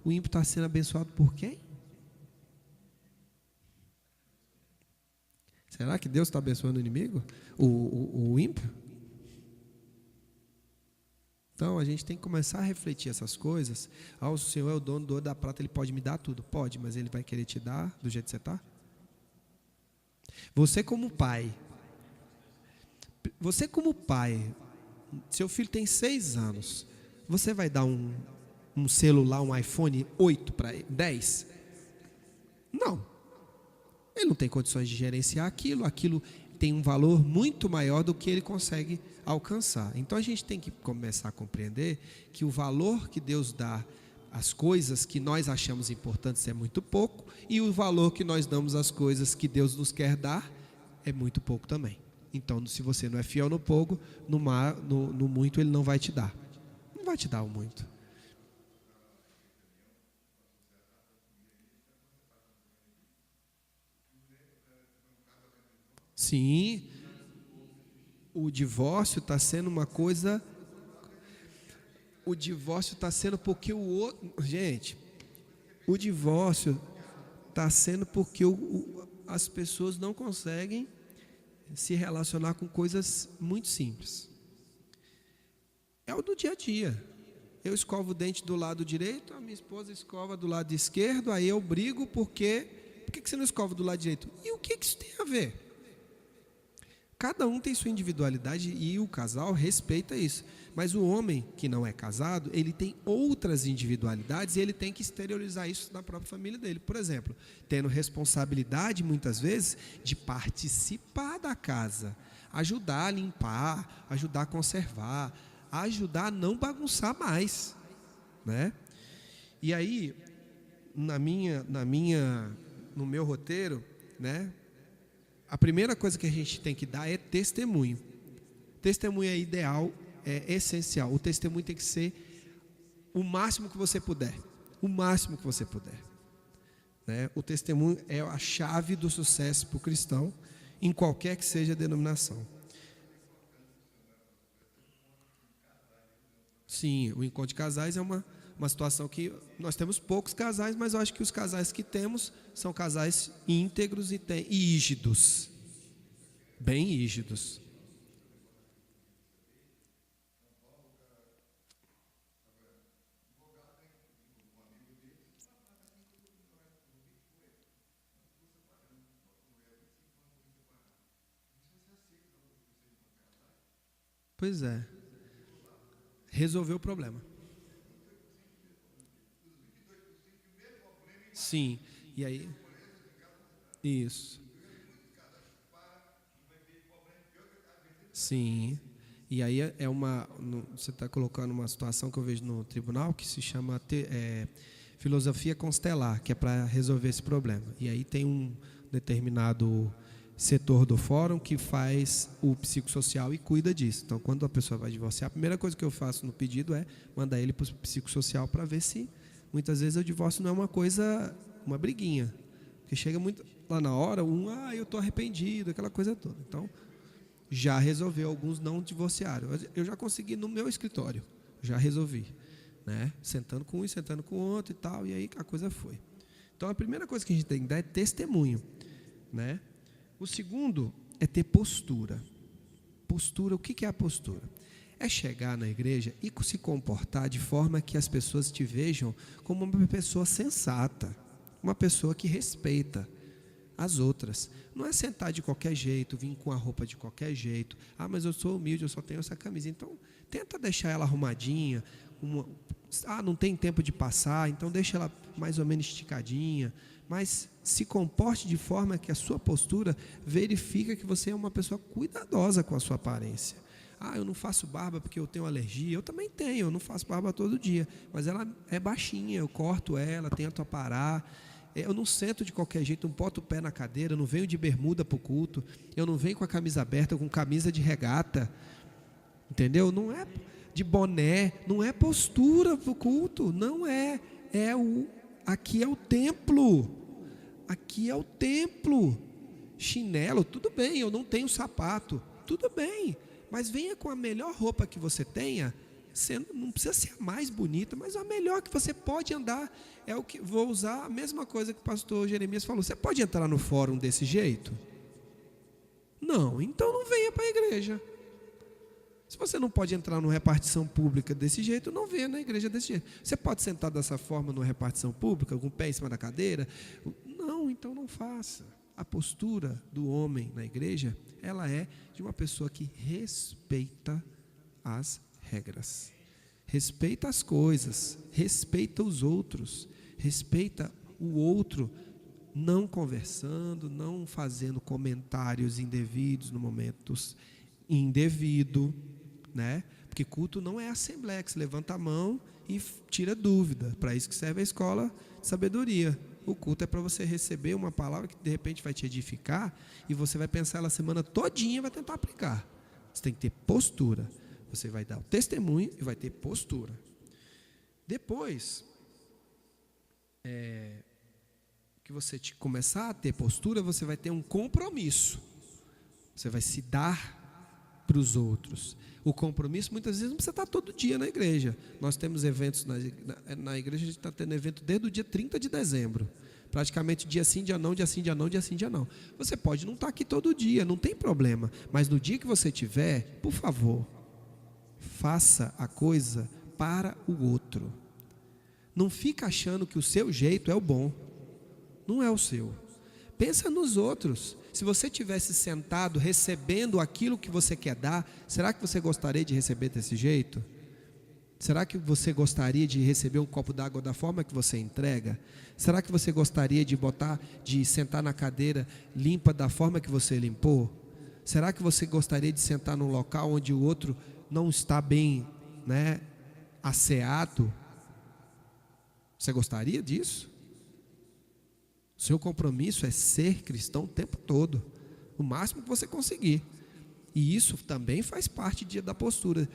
O ímpio está sendo abençoado por quem? Será que Deus está abençoando o inimigo? O ímpio? Então, a gente tem que começar a refletir essas coisas. O Senhor é o dono do ouro da prata, Ele pode me dar tudo? Pode, mas Ele vai querer te dar do jeito que você está? Você como pai, seu filho tem 6 anos, você vai dar um celular, um iPhone 8 para ele, 10? Não. Ele não tem condições de gerenciar aquilo tem um valor muito maior do que ele consegue alcançar. Então a gente tem que começar a compreender que o valor que Deus dá às coisas que nós achamos importantes é muito pouco, e o valor que nós damos às coisas que Deus nos quer dar é muito pouco também. Então, se você não é fiel no pouco, no muito Ele não vai te dar. Não vai te dar o muito. Sim, o divórcio está sendo uma coisa. O divórcio está sendo porque o outro. Gente, o divórcio está sendo porque as pessoas não conseguem se relacionar com coisas muito simples. É o do dia a dia. Eu escovo o dente do lado direito, a minha esposa escova do lado esquerdo, aí eu brigo porque. Por que você não escova do lado direito? E o que isso tem a ver? Cada um tem sua individualidade e o casal respeita isso. Mas o homem que não é casado, ele tem outras individualidades e ele tem que exteriorizar isso na própria família dele. Por exemplo, tendo responsabilidade, muitas vezes, de participar da casa, ajudar a limpar, ajudar a conservar, ajudar a não bagunçar mais, né? E aí, no meu roteiro, né? A primeira coisa que a gente tem que dar é testemunho. Testemunho é ideal é essencial. O testemunho tem que ser o máximo que você puder. O máximo que você puder. Né? O testemunho é a chave do sucesso para o cristão, em qualquer que seja a denominação. Sim, o encontro de casais é uma situação que nós temos poucos casais, mas eu acho que os casais que temos são casais íntegros e rígidos, bem rígidos. Pois é. Resolveu o problema. Sim. E aí? Isso. Sim. E aí você está colocando uma situação que eu vejo no tribunal que se chama filosofia constelar, que é para resolver esse problema. E aí tem um determinado setor do fórum que faz o psicossocial e cuida disso. Então, quando a pessoa vai divorciar, a primeira coisa que eu faço no pedido é mandar ele para o psicossocial para ver se, muitas vezes, o divórcio não é uma briguinha. Porque chega muito lá na hora, eu estou arrependido, aquela coisa toda. Então, já resolveu, alguns não divorciaram. Eu já consegui no meu escritório, já resolvi. Né? Sentando com um e sentando com o outro e tal, e aí a coisa foi. Então, a primeira coisa que a gente tem que dar é testemunho. Né? O segundo é ter postura. Postura, o que é a postura? É chegar na igreja e se comportar de forma que as pessoas te vejam como uma pessoa sensata, uma pessoa que respeita as outras. Não é sentar de qualquer jeito, vir com a roupa de qualquer jeito. Mas eu sou humilde, eu só tenho essa camisa. Então, tenta deixar ela arrumadinha. Não tem tempo de passar, então deixa ela mais ou menos esticadinha. Mas se comporte de forma que a sua postura verifica que você é uma pessoa cuidadosa com a sua aparência. Eu não faço barba porque eu tenho alergia. Eu também tenho, eu não faço barba todo dia. Mas ela é baixinha, eu corto ela, tento aparar. Eu não sento de qualquer jeito, não boto o pé na cadeira, não venho de bermuda para o culto. Eu não venho com a camisa aberta, com camisa de regata. Entendeu? Não é de boné, não é postura para o culto. Não é. Aqui é o templo. Aqui é o templo. Chinelo, tudo bem, eu não tenho sapato, tudo bem, mas venha com a melhor roupa que você tenha, não precisa ser a mais bonita, mas a melhor que você pode andar. Vou usar a mesma coisa que o pastor Jeremias falou. Você pode entrar no fórum desse jeito? Não, então não venha para a igreja. Se você não pode entrar numa repartição pública desse jeito, não venha na igreja desse jeito. Você pode sentar dessa forma numa repartição pública, com o pé em cima da cadeira? Não, então não faça. A postura do homem na igreja, ela é de uma pessoa que respeita as regras, respeita as coisas, respeita os outros, respeita o outro, não conversando, não fazendo comentários indevidos no momentos indevido, né? Porque culto não é assembleia que se levanta a mão e tira dúvida. Para isso que serve a escola de sabedoria. O culto é para você receber uma palavra que de repente vai te edificar e você vai pensar ela a semana todinha e vai tentar aplicar. Você tem que ter postura. Você vai dar o testemunho e vai ter postura. Depois que você começar a ter postura, você vai ter um compromisso. Você vai se dar para os outros. O compromisso muitas vezes não precisa estar todo dia na igreja. Nós temos eventos na igreja, a gente está tendo evento desde o dia 30 de dezembro. Praticamente dia sim, dia não, dia sim, dia não, dia sim, dia não. Você pode não estar aqui todo dia, não tem problema. Mas no dia que você tiver, por favor, faça a coisa para o outro. Não fica achando que o seu jeito é o bom. Não é o seu. Pensa nos outros. Se você tivesse sentado recebendo aquilo que você quer dar, será que você gostaria de receber desse jeito? Será que você gostaria de receber um copo d'água da forma que você entrega? Será que você gostaria de sentar na cadeira limpa da forma que você limpou? Será que você gostaria de sentar num local onde o outro não está bem, asseado? Você gostaria disso? Seu compromisso é ser cristão o tempo todo, o máximo que você conseguir. E isso também faz parte da postura.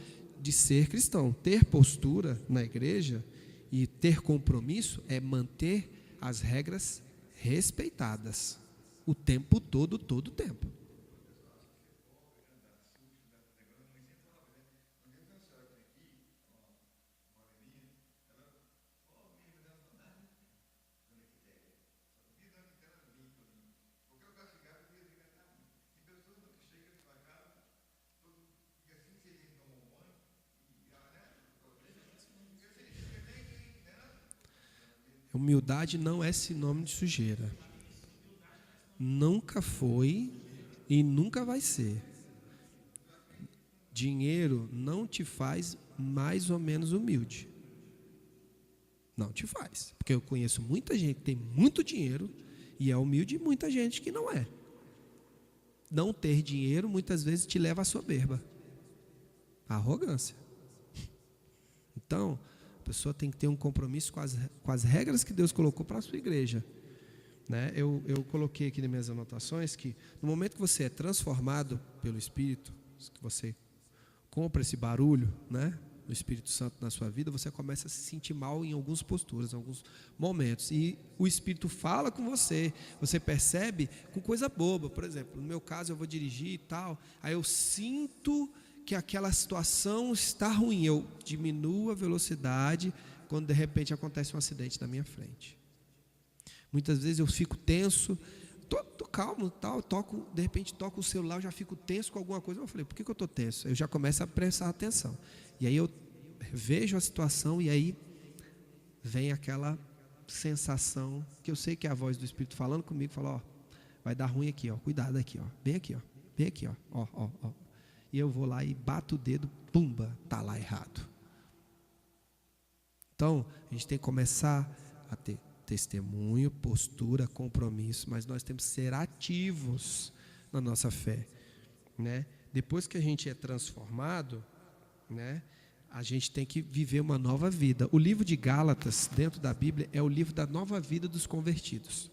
de ser cristão. Ter postura na igreja e ter compromisso é manter as regras respeitadas o tempo todo, todo o tempo. Humildade não é sinônimo de sujeira. Nunca foi e nunca vai ser. Dinheiro não te faz mais ou menos humilde. Não te faz. Porque eu conheço muita gente que tem muito dinheiro e é humilde, e muita gente que não é. Não ter dinheiro muitas vezes te leva à soberba, à arrogância. Então, a pessoa tem que ter um compromisso com as regras que Deus colocou para a sua igreja. Né? Eu coloquei aqui nas minhas anotações que no momento que você é transformado pelo Espírito, que você compra esse barulho, né, do Espírito Santo na sua vida, você começa a se sentir mal em algumas posturas, em alguns momentos. E o Espírito fala com você, você percebe com coisa boba. Por exemplo, no meu caso eu vou dirigir e tal, aí eu sinto que aquela situação está ruim, eu diminuo a velocidade quando de repente acontece um acidente na minha frente. Muitas vezes eu fico tenso, tô calmo, tal, de repente toco o celular, eu já fico tenso com alguma coisa. Eu falei, por que eu estou tenso? Eu já começo a prestar atenção. E aí eu vejo a situação e aí vem aquela sensação, que eu sei que é a voz do Espírito falando comigo, fala, ó, vai dar ruim aqui, ó, cuidado aqui, ó, bem aqui, ó. E eu vou lá e bato o dedo, pumba, está lá errado. Então, a gente tem que começar a ter testemunho, postura, compromisso, mas nós temos que ser ativos na nossa fé. Né? Depois que a gente é transformado, né, a gente tem que viver uma nova vida. O livro de Gálatas, dentro da Bíblia, é o livro da nova vida dos convertidos.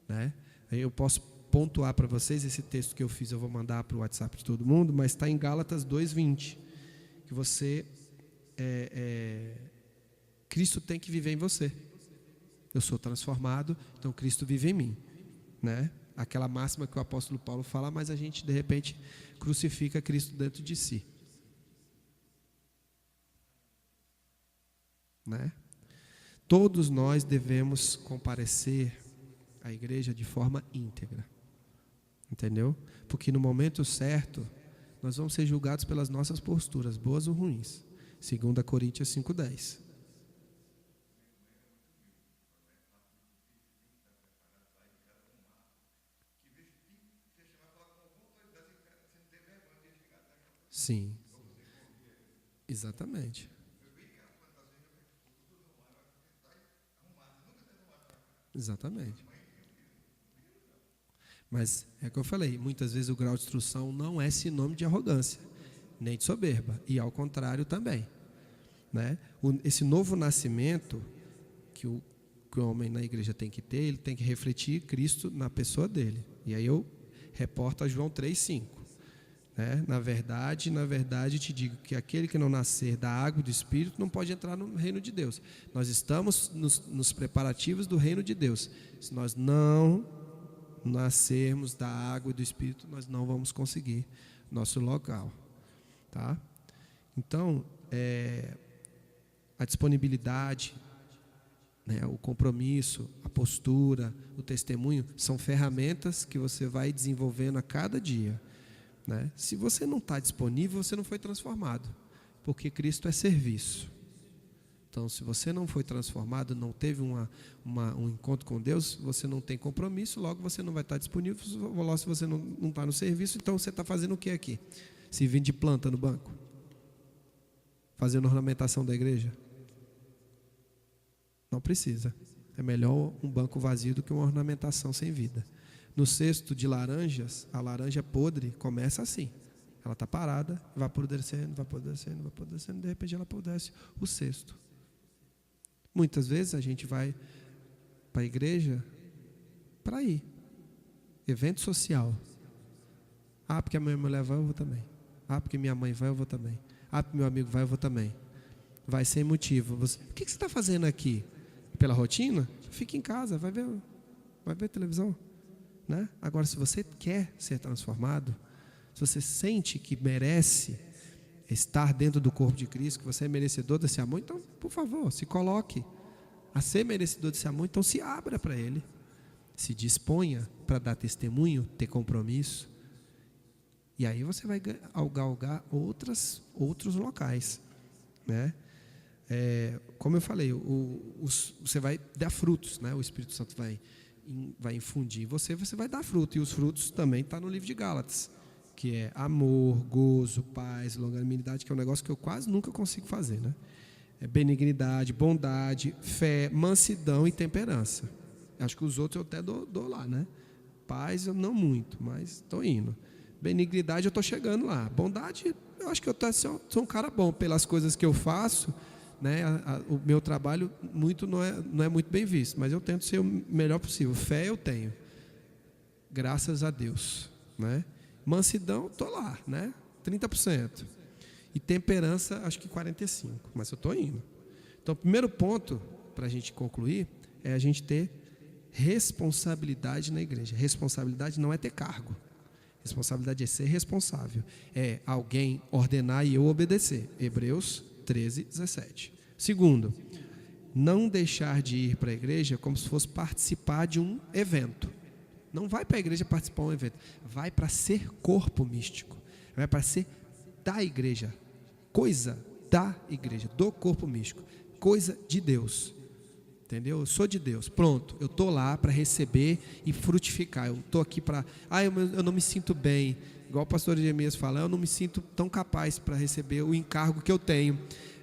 Né? Eu posso pontuar para vocês, esse texto que eu fiz, eu vou mandar para o WhatsApp de todo mundo, mas está em Gálatas 2:20, que você, Cristo tem que viver em você. Eu sou transformado, então Cristo vive em mim. Né? Aquela máxima que o apóstolo Paulo fala, mas a gente de repente crucifica Cristo dentro de si. Né? Todos nós devemos comparecer à igreja de forma íntegra. Entendeu? Porque no momento certo, nós vamos ser julgados pelas nossas posturas, boas ou ruins. 2 Coríntios 5:10. Sim. Exatamente. Exatamente. Mas é o que eu falei, muitas vezes o grau de instrução não é sinônimo de arrogância, nem de soberba, e ao contrário também. Né? Esse novo nascimento que o homem na igreja tem que ter, ele tem que refletir Cristo na pessoa dele. E aí eu reporto a João 3:5. Né? Na verdade te digo que aquele que não nascer da água e do Espírito não pode entrar no reino de Deus. Nós estamos nos preparativos do reino de Deus. Se nós não nascermos da água e do Espírito, nós não vamos conseguir nosso local. Tá? Então, a disponibilidade, né, o compromisso, a postura, o testemunho, são ferramentas que você vai desenvolvendo a cada dia. Né? Se você não está disponível, você não foi transformado, porque Cristo é serviço. Então, se você não foi transformado, não teve um encontro com Deus, você não tem compromisso, logo você não vai estar disponível. Logo, se você não está no serviço, então você está fazendo o que aqui? Servindo de planta no banco? Fazendo ornamentação da igreja? Não precisa. É melhor um banco vazio do que uma ornamentação sem vida. No cesto de laranjas, a laranja podre começa assim. Ela está parada, vai apodrecendo, de repente ela apodrece o cesto. Muitas vezes a gente vai para a igreja para ir. Evento social. Ah, porque a minha mulher vai, eu vou também. Ah, porque minha mãe vai, eu vou também. Ah, meu amigo, vai, eu vou também. Vai sem motivo. O que você está fazendo aqui? Pela rotina? Fica em casa, vai ver televisão. Né? Agora, se você quer ser transformado, se você sente que merece estar dentro do corpo de Cristo, que você é merecedor desse amor, então, por favor, se coloque a ser merecedor desse amor, então se abra para Ele. Se disponha para dar testemunho, ter compromisso. E aí você vai galgar outros locais. Né? Como eu falei, você vai dar frutos, né? O Espírito Santo vai infundir em você, você vai dar fruto. E os frutos também estão no livro de Gálatas, que é amor, gozo, paz, longanimidade, que é um negócio que eu quase nunca consigo fazer. Né? Benignidade, bondade, fé, mansidão e temperança. Acho que os outros eu até dou lá, né? Paz eu não muito, mas estou indo. Benignidade eu estou chegando lá. Bondade, eu acho que eu sou um cara bom pelas coisas que eu faço, né? O meu trabalho não é muito bem visto, mas eu tento ser o melhor possível. Fé eu tenho, graças a Deus, né? Mansidão, estou lá, né? 30%. E temperança, acho que 45%, mas eu estou indo. Então, o primeiro ponto, para a gente concluir, é a gente ter responsabilidade na igreja. Responsabilidade não é ter cargo. Responsabilidade é ser responsável. É alguém ordenar e eu obedecer. Hebreus 13:17. Segundo, não deixar de ir para a igreja como se fosse participar de um evento. Não vai para a igreja participar de um evento. Vai para ser corpo místico. Vai para ser da igreja. Coisa da igreja, do corpo místico. Coisa de Deus. Entendeu? Eu sou de Deus. Pronto, eu estou lá para receber e frutificar. Eu estou aqui para... eu não me sinto bem. Igual o pastor Jeremias fala, eu não me sinto tão capaz para receber o encargo que eu tenho.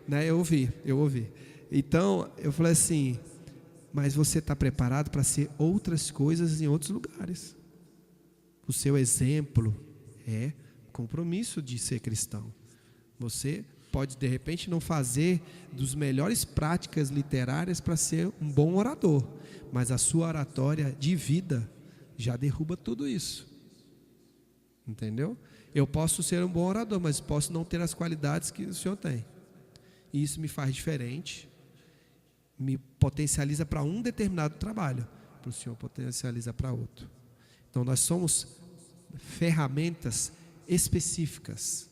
Né? Eu ouvi. Então, eu falei assim, mas você está preparado para ser outras coisas em outros lugares. O seu exemplo é compromisso de ser cristão. Você pode, de repente, não fazer das melhores práticas literárias para ser um bom orador, mas a sua oratória de vida já derruba tudo isso. Entendeu? Eu posso ser um bom orador, mas posso não ter as qualidades que o senhor tem. E isso me faz diferente, me potencializa para um determinado trabalho, para o senhor potencializa para outro. Então, nós somos ferramentas específicas.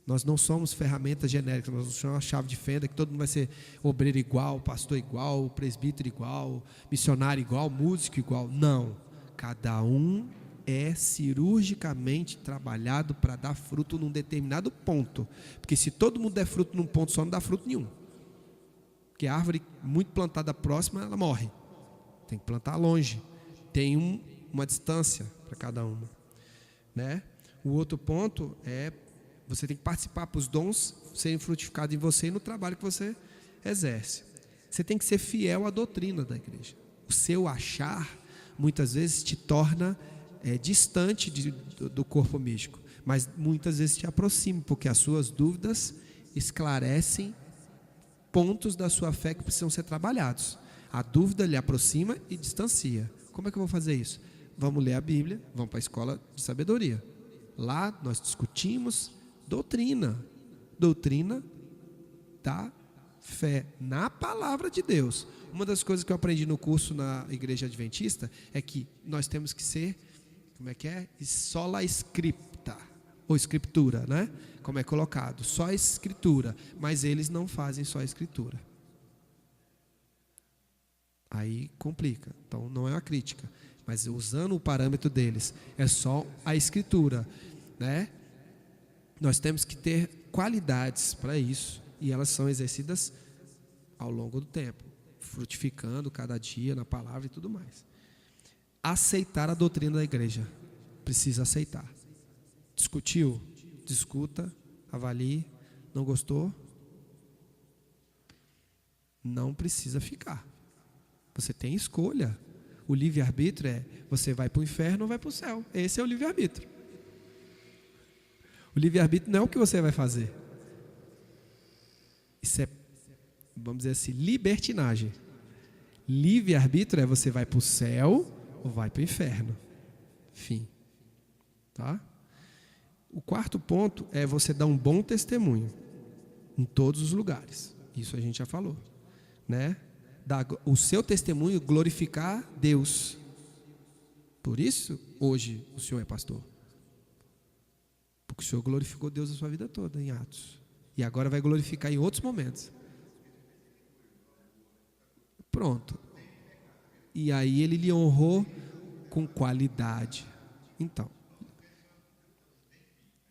Nós não somos ferramentas genéricas, nós não somos uma chave de fenda que todo mundo vai ser obreiro igual, pastor igual, presbítero igual, missionário igual, músico igual. Não, cada um é cirurgicamente trabalhado para dar fruto num determinado ponto. Porque se todo mundo der fruto num ponto só, não dá fruto nenhum. Porque a árvore muito plantada próxima, ela morre. Tem que plantar longe. Tem uma distância para cada uma. Né? O outro ponto é você tem que participar para os dons serem frutificados em você e no trabalho que você exerce. Você tem que ser fiel à doutrina da igreja. O seu achar, muitas vezes, te torna distante do corpo místico, mas muitas vezes te aproxima, porque as suas dúvidas esclarecem pontos da sua fé que precisam ser trabalhados. A dúvida lhe aproxima e distancia. Como é que eu vou fazer isso? Vamos ler a Bíblia, vamos para a escola de sabedoria. Lá nós discutimos doutrina da fé na palavra de Deus. Uma das coisas que eu aprendi no curso na igreja adventista é que nós temos que ser, sola scripta, ou escritura, né? Como é colocado, só a escritura, mas eles não fazem só a escritura. Aí complica. Então não é uma crítica, mas usando o parâmetro deles, é só a escritura, né? Nós temos que ter qualidades para isso, e elas são exercidas ao longo do tempo, frutificando cada dia na palavra e tudo mais. Aceitar a doutrina da igreja. Precisa aceitar. Discutiu? Discuta, avalie. Não gostou? Não precisa ficar. Você tem escolha. O livre-arbítrio é, você vai para o inferno ou vai para o céu. Esse é o livre-arbítrio. O livre-arbítrio não é o que você vai fazer. Isso é, vamos dizer assim, libertinagem. Livre-arbítrio é você vai para o céu ou vai para o inferno. Fim. Tá? O quarto ponto é você dar um bom testemunho. em todos os lugares. Isso a gente já falou, né? O seu testemunho glorificar Deus. Por isso, hoje, o senhor é pastor. Porque o senhor glorificou Deus a sua vida toda, em Atos. E agora vai glorificar em outros momentos. Pronto. E aí ele lhe honrou com qualidade.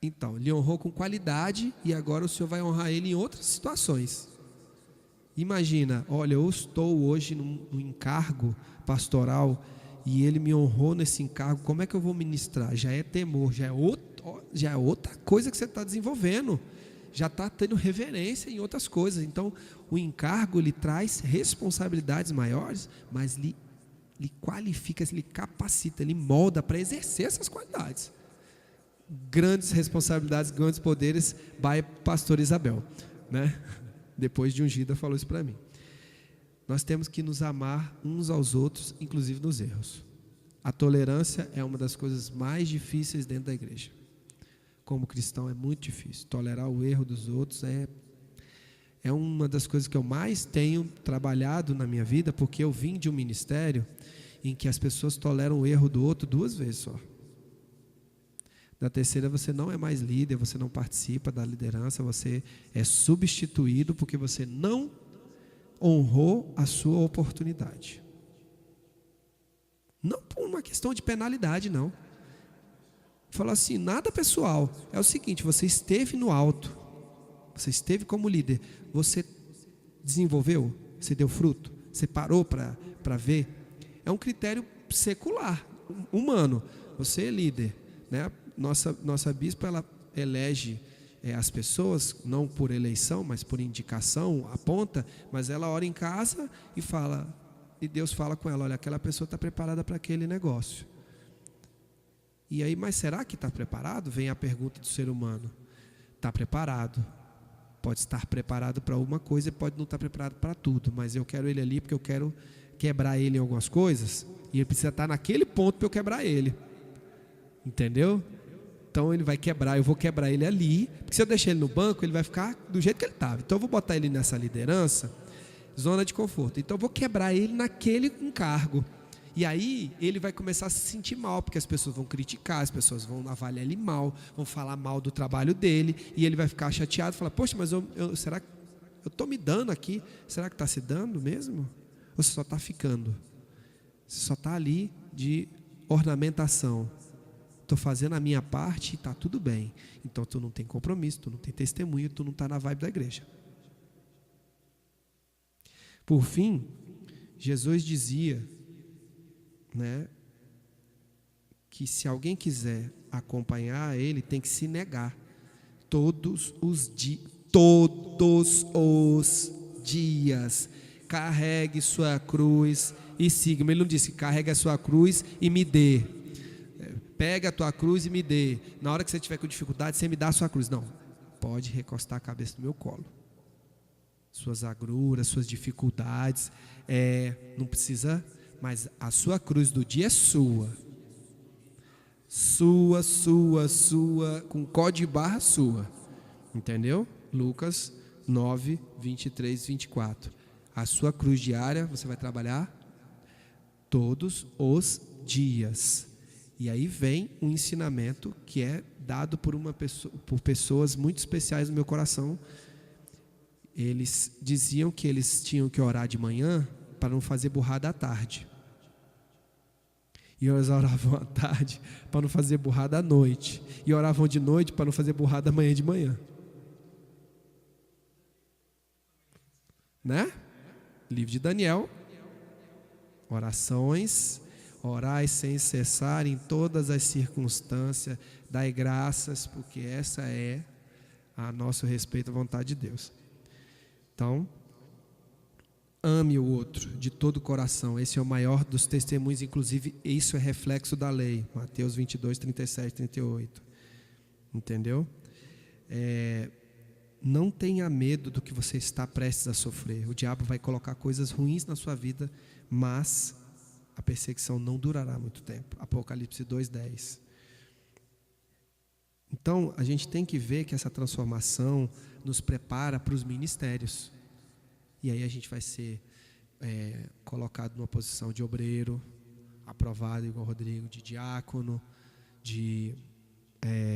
Então, lhe honrou com qualidade e agora o senhor vai honrar ele em outras situações. Imagina, olha, eu estou hoje num encargo pastoral e ele me honrou nesse encargo, como é que eu vou ministrar? Já é temor, já é outra coisa que você está desenvolvendo, já está tendo reverência em outras coisas. Então, o encargo, ele traz responsabilidades maiores, mas lhe qualifica, lhe capacita, lhe molda para exercer essas qualidades. Grandes responsabilidades, grandes poderes, by pastor Isabel, né? Depois de ungida falou isso para mim. Nós temos que nos amar uns aos outros, inclusive nos erros. A tolerância é uma das coisas mais difíceis dentro da igreja. Como cristão é muito difícil. Tolerar o erro dos outros é uma das coisas que eu mais tenho trabalhado na minha vida, porque eu vim de um ministério em que as pessoas toleram o erro do outro 2 vezes só. Na terceira você não é mais líder, você não participa da liderança, você é substituído porque você não honrou a sua oportunidade. Não por uma questão de penalidade, não. Falou assim, nada pessoal. É o seguinte, você esteve no alto, você esteve como líder, você desenvolveu, você deu fruto, você parou para ver. É um critério secular, humano. Você é líder, né? Nossa bispa, ela elege as pessoas, não por eleição, mas por indicação, aponta, mas ela ora em casa e fala, e Deus fala com ela, olha, aquela pessoa está preparada para aquele negócio. E aí, mas será que está preparado? Vem a pergunta do ser humano. Está preparado. Pode estar preparado para uma coisa e pode não estar preparado para tudo, mas eu quero ele ali porque eu quero quebrar ele em algumas coisas, e ele precisa estar naquele ponto para eu quebrar ele. Entendeu? Então ele vai quebrar, eu vou quebrar ele ali, porque se eu deixar ele no banco, ele vai ficar do jeito que ele estava. Então eu vou botar ele nessa liderança, zona de conforto. Então eu vou quebrar ele naquele encargo. E aí ele vai começar a se sentir mal, porque as pessoas vão criticar, as pessoas vão avaliar ele mal, vão falar mal do trabalho dele, e ele vai ficar chateado, falar, poxa, mas será que eu estou me dando aqui? Será que está se dando mesmo? Ou você só está ficando? Você só está ali de ornamentação. Estou fazendo a minha parte e está tudo bem. Então tu não tem compromisso, tu não tem testemunho, tu não está na vibe da igreja. Por fim, Jesus dizia, né, que se alguém quiser acompanhar ele, tem que se negar todos os dias. Carregue sua cruz e siga-me. Ele não disse, carregue a sua cruz e me dê. Pega a tua cruz e me dê. Na hora que você estiver com dificuldade, você me dá a sua cruz. Não, pode recostar a cabeça no meu colo. Suas agruras, suas dificuldades, não precisa, mas a sua cruz do dia é sua. Sua, com código de barra sua. Entendeu? Lucas 9, 23, 24. A sua cruz diária, você vai trabalhar todos os dias. E aí vem um ensinamento que é dado por pessoas muito especiais no meu coração. Eles diziam que eles tinham que orar de manhã para não fazer burrada à tarde. E eles oravam à tarde para não fazer burrada à noite. E oravam de noite para não fazer burrada amanhã de manhã. Né? Livro de Daniel. Orações. Orai sem cessar em todas as circunstâncias, dai graças, porque essa é a nosso respeito, a vontade de Deus. Então, ame o outro de todo o coração, esse é o maior dos testemunhos, inclusive isso é reflexo da lei, Mateus 22, 37, 38, entendeu? Não tenha medo do que você está prestes a sofrer, o diabo vai colocar coisas ruins na sua vida, mas a perseguição não durará muito tempo. Apocalipse 2:10. Então, a gente tem que ver que essa transformação nos prepara para os ministérios. E aí a gente vai ser colocado numa posição de obreiro, aprovado igual o Rodrigo, de diácono, de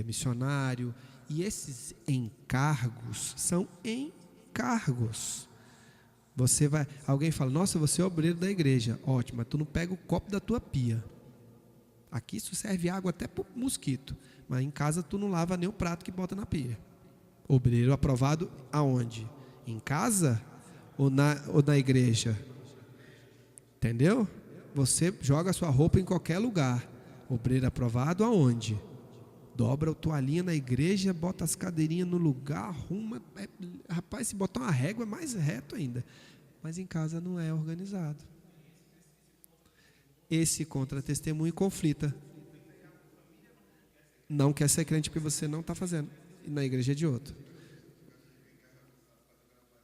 missionário. E esses encargos são encargos. Alguém fala, nossa, você é obreiro da igreja. Ótimo, mas tu não pega o copo da tua pia. Aqui isso serve água até para o mosquito. Mas em casa tu não lava nem o prato que bota na pia. Obreiro aprovado aonde? Em casa ou na igreja? Entendeu? Você joga a sua roupa em qualquer lugar. Obreiro aprovado aonde? Dobra a toalhinha na igreja, bota as cadeirinhas no lugar, arruma. Rapaz, se botar uma régua é mais reto ainda. Mas em casa não é organizado. Esse contra-testemunho conflita. Não quer ser crente porque você não está fazendo. E na igreja é de outro.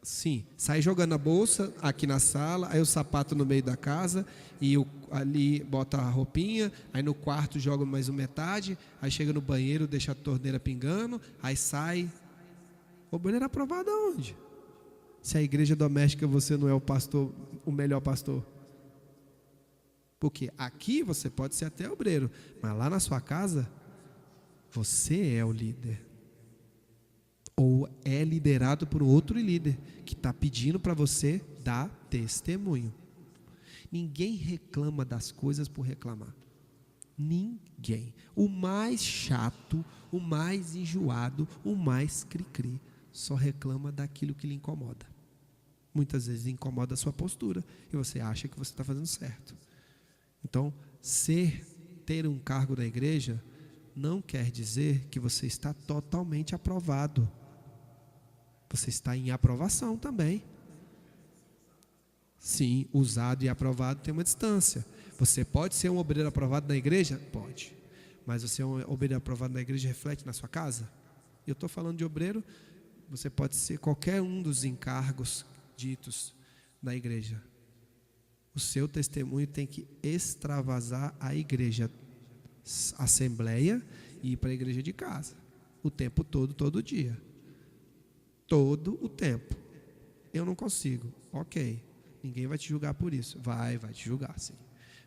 Sim, sai jogando a bolsa aqui na sala, aí o sapato no meio da casa, e ali bota a roupinha, aí no quarto joga mais uma metade, aí chega no banheiro, deixa a torneira pingando, aí sai. O banheiro é aprovado aonde? Se a igreja doméstica você não é o pastor, o melhor pastor. Porque aqui você pode ser até obreiro, mas lá na sua casa, você é o líder. Ou é liderado por outro líder que está pedindo para você dar testemunho. Ninguém reclama das coisas por reclamar. Ninguém. O mais chato, o mais enjoado, o mais cri-cri, só reclama daquilo que lhe incomoda. Muitas vezes incomoda a sua postura e você acha que você está fazendo certo. Então, ter um cargo na igreja não quer dizer que você está totalmente aprovado. Você está em aprovação também. Sim, usado e aprovado tem uma distância. Você pode ser um obreiro aprovado na igreja? Pode. Mas você é um obreiro aprovado na igreja reflete na sua casa? Eu estou falando de obreiro, você pode ser qualquer um dos encargos ditos na igreja. O seu testemunho tem que extravasar a igreja, a assembleia, e ir para a igreja de casa. O tempo todo, todo dia. Todo o tempo. Eu não consigo. Ok. Ninguém vai te julgar por isso. Vai te julgar, sim.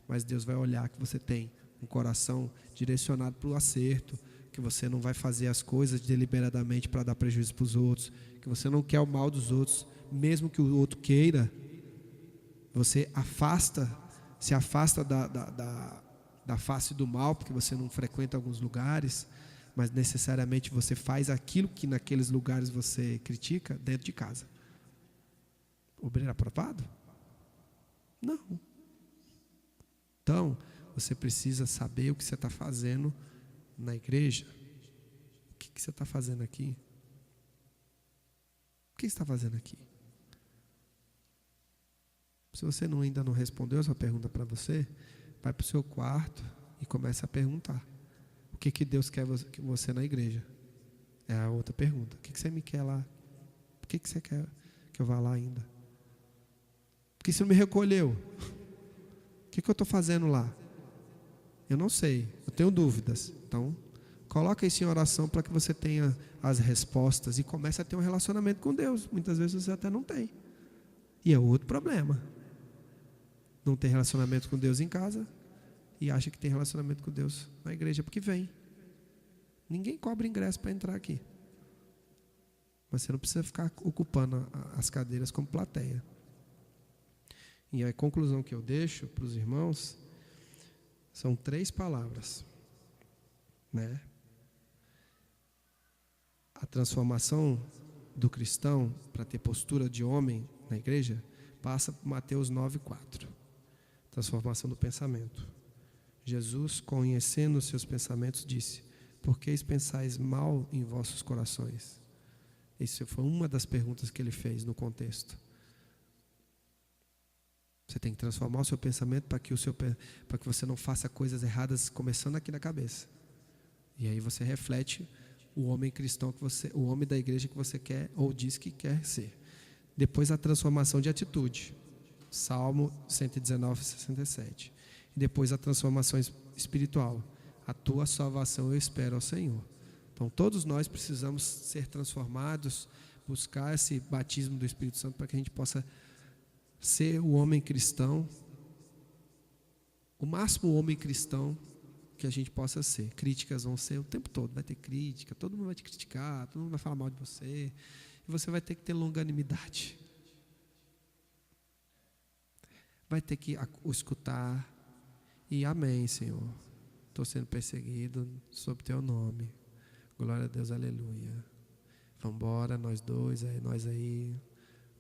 Mas Deus vai olhar que você tem um coração direcionado para o acerto, que você não vai fazer as coisas deliberadamente para dar prejuízo para os outros, que você não quer o mal dos outros, mesmo que o outro queira. Você se afasta da face do mal, porque você não frequenta alguns lugares, mas necessariamente você faz aquilo que naqueles lugares você critica dentro de casa. Obreiro aprovado? Não. Então, você precisa saber o que você está fazendo na igreja. O que você está fazendo aqui? O que você está fazendo aqui? Se você ainda não respondeu essa pergunta para você, vai para o seu quarto e começa a perguntar. O que Deus quer que você na igreja? É a outra pergunta. O que você me quer lá? Por que você quer que eu vá lá ainda? Por que você não me recolheu? O que eu estou fazendo lá? Eu não sei, eu tenho dúvidas. Então, coloca isso em oração para que você tenha as respostas e comece a ter um relacionamento com Deus. Muitas vezes você até não tem. E é outro problema. Não tem relacionamento com Deus em casa e acha que tem relacionamento com Deus na igreja, porque vem. Ninguém cobra ingresso para entrar aqui. Mas você não precisa ficar ocupando as cadeiras como plateia. E a conclusão que eu deixo para os irmãos são 3 palavras, né? A transformação do cristão para ter postura de homem na igreja passa por Mateus 9:4. Transformação do pensamento. Jesus, conhecendo os seus pensamentos, disse: por que pensais mal em vossos corações? Isso foi uma das perguntas que ele fez no contexto. Você tem que transformar o seu pensamento para que você não faça coisas erradas começando aqui na cabeça. E aí você reflete o homem cristão o homem da igreja que você quer ou diz que quer ser. Depois a transformação de atitude. Salmo 119:67. E depois a transformação espiritual. A tua salvação eu espero ao Senhor. Então, todos nós precisamos ser transformados, buscar esse batismo do Espírito Santo para que a gente possa ser o homem cristão, o máximo homem cristão que a gente possa ser. Críticas vão ser o tempo todo, vai ter crítica, todo mundo vai te criticar, todo mundo vai falar mal de você, e você vai ter que ter longanimidade. Vai ter que escutar e amém, Senhor. Estou sendo perseguido sob teu nome. Glória a Deus, aleluia. Vamos embora, nós dois, nós aí,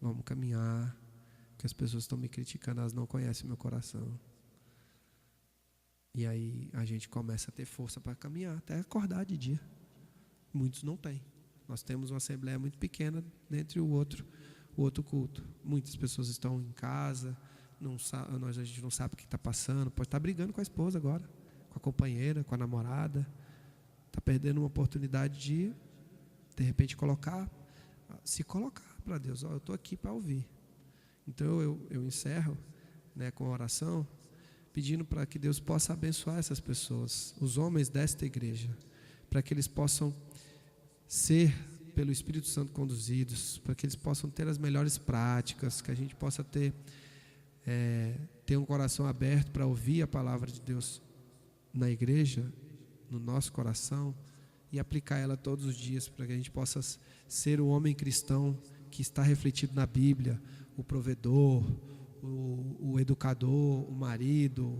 vamos caminhar, porque as pessoas estão me criticando, elas não conhecem meu coração. E aí a gente começa a ter força para caminhar, até acordar de dia. Muitos não têm. Nós temos uma assembleia muito pequena dentre o outro culto. Muitas pessoas estão em casa, a gente não sabe o que está passando, pode estar brigando com a esposa agora, com a companheira, com a namorada. Está perdendo uma oportunidade de repente, se colocar para Deus. Eu estou aqui para ouvir. Então, eu encerro, né, com a oração, pedindo para que Deus possa abençoar essas pessoas, os homens desta igreja, para que eles possam ser, pelo Espírito Santo, conduzidos, para que eles possam ter as melhores práticas, que a gente possa ter um coração aberto para ouvir a palavra de Deus na igreja, no nosso coração, e aplicar ela todos os dias, para que a gente possa ser o homem cristão que está refletido na Bíblia, o provedor, o educador, o marido,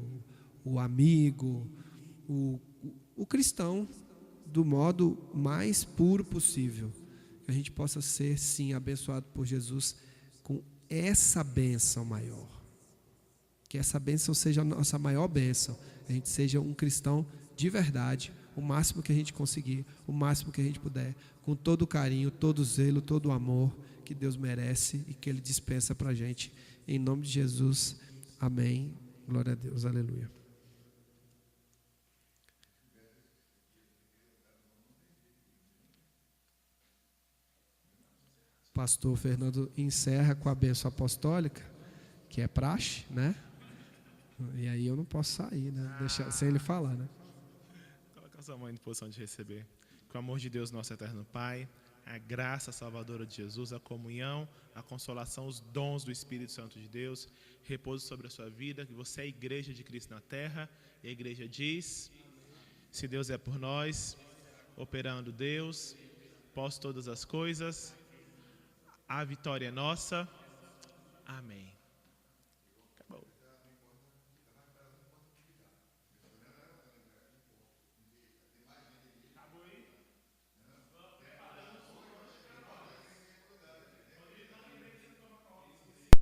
o amigo, o cristão do modo mais puro possível. Que a gente possa ser, sim, abençoado por Jesus com essa bênção maior. Que essa bênção seja a nossa maior bênção. A gente seja um cristão de verdade, o máximo que a gente conseguir, o máximo que a gente puder, com todo o carinho, todo o zelo, todo o amor que Deus merece e que Ele dispensa para a gente. Em nome de Jesus, amém. Glória a Deus, aleluia. Pastor Fernando encerra com a bênção apostólica, que é praxe, né? E aí eu não posso sair, né? Deixar sem ele falar, né? Coloca a sua mão em posição de receber. Com o amor de Deus, nosso eterno Pai, a graça salvadora de Jesus, a comunhão, a consolação, os dons do Espírito Santo de Deus, repouso sobre a sua vida, que você é a igreja de Cristo na terra, e a igreja diz, se Deus é por nós, operando Deus, posso todas as coisas, a vitória é nossa, amém.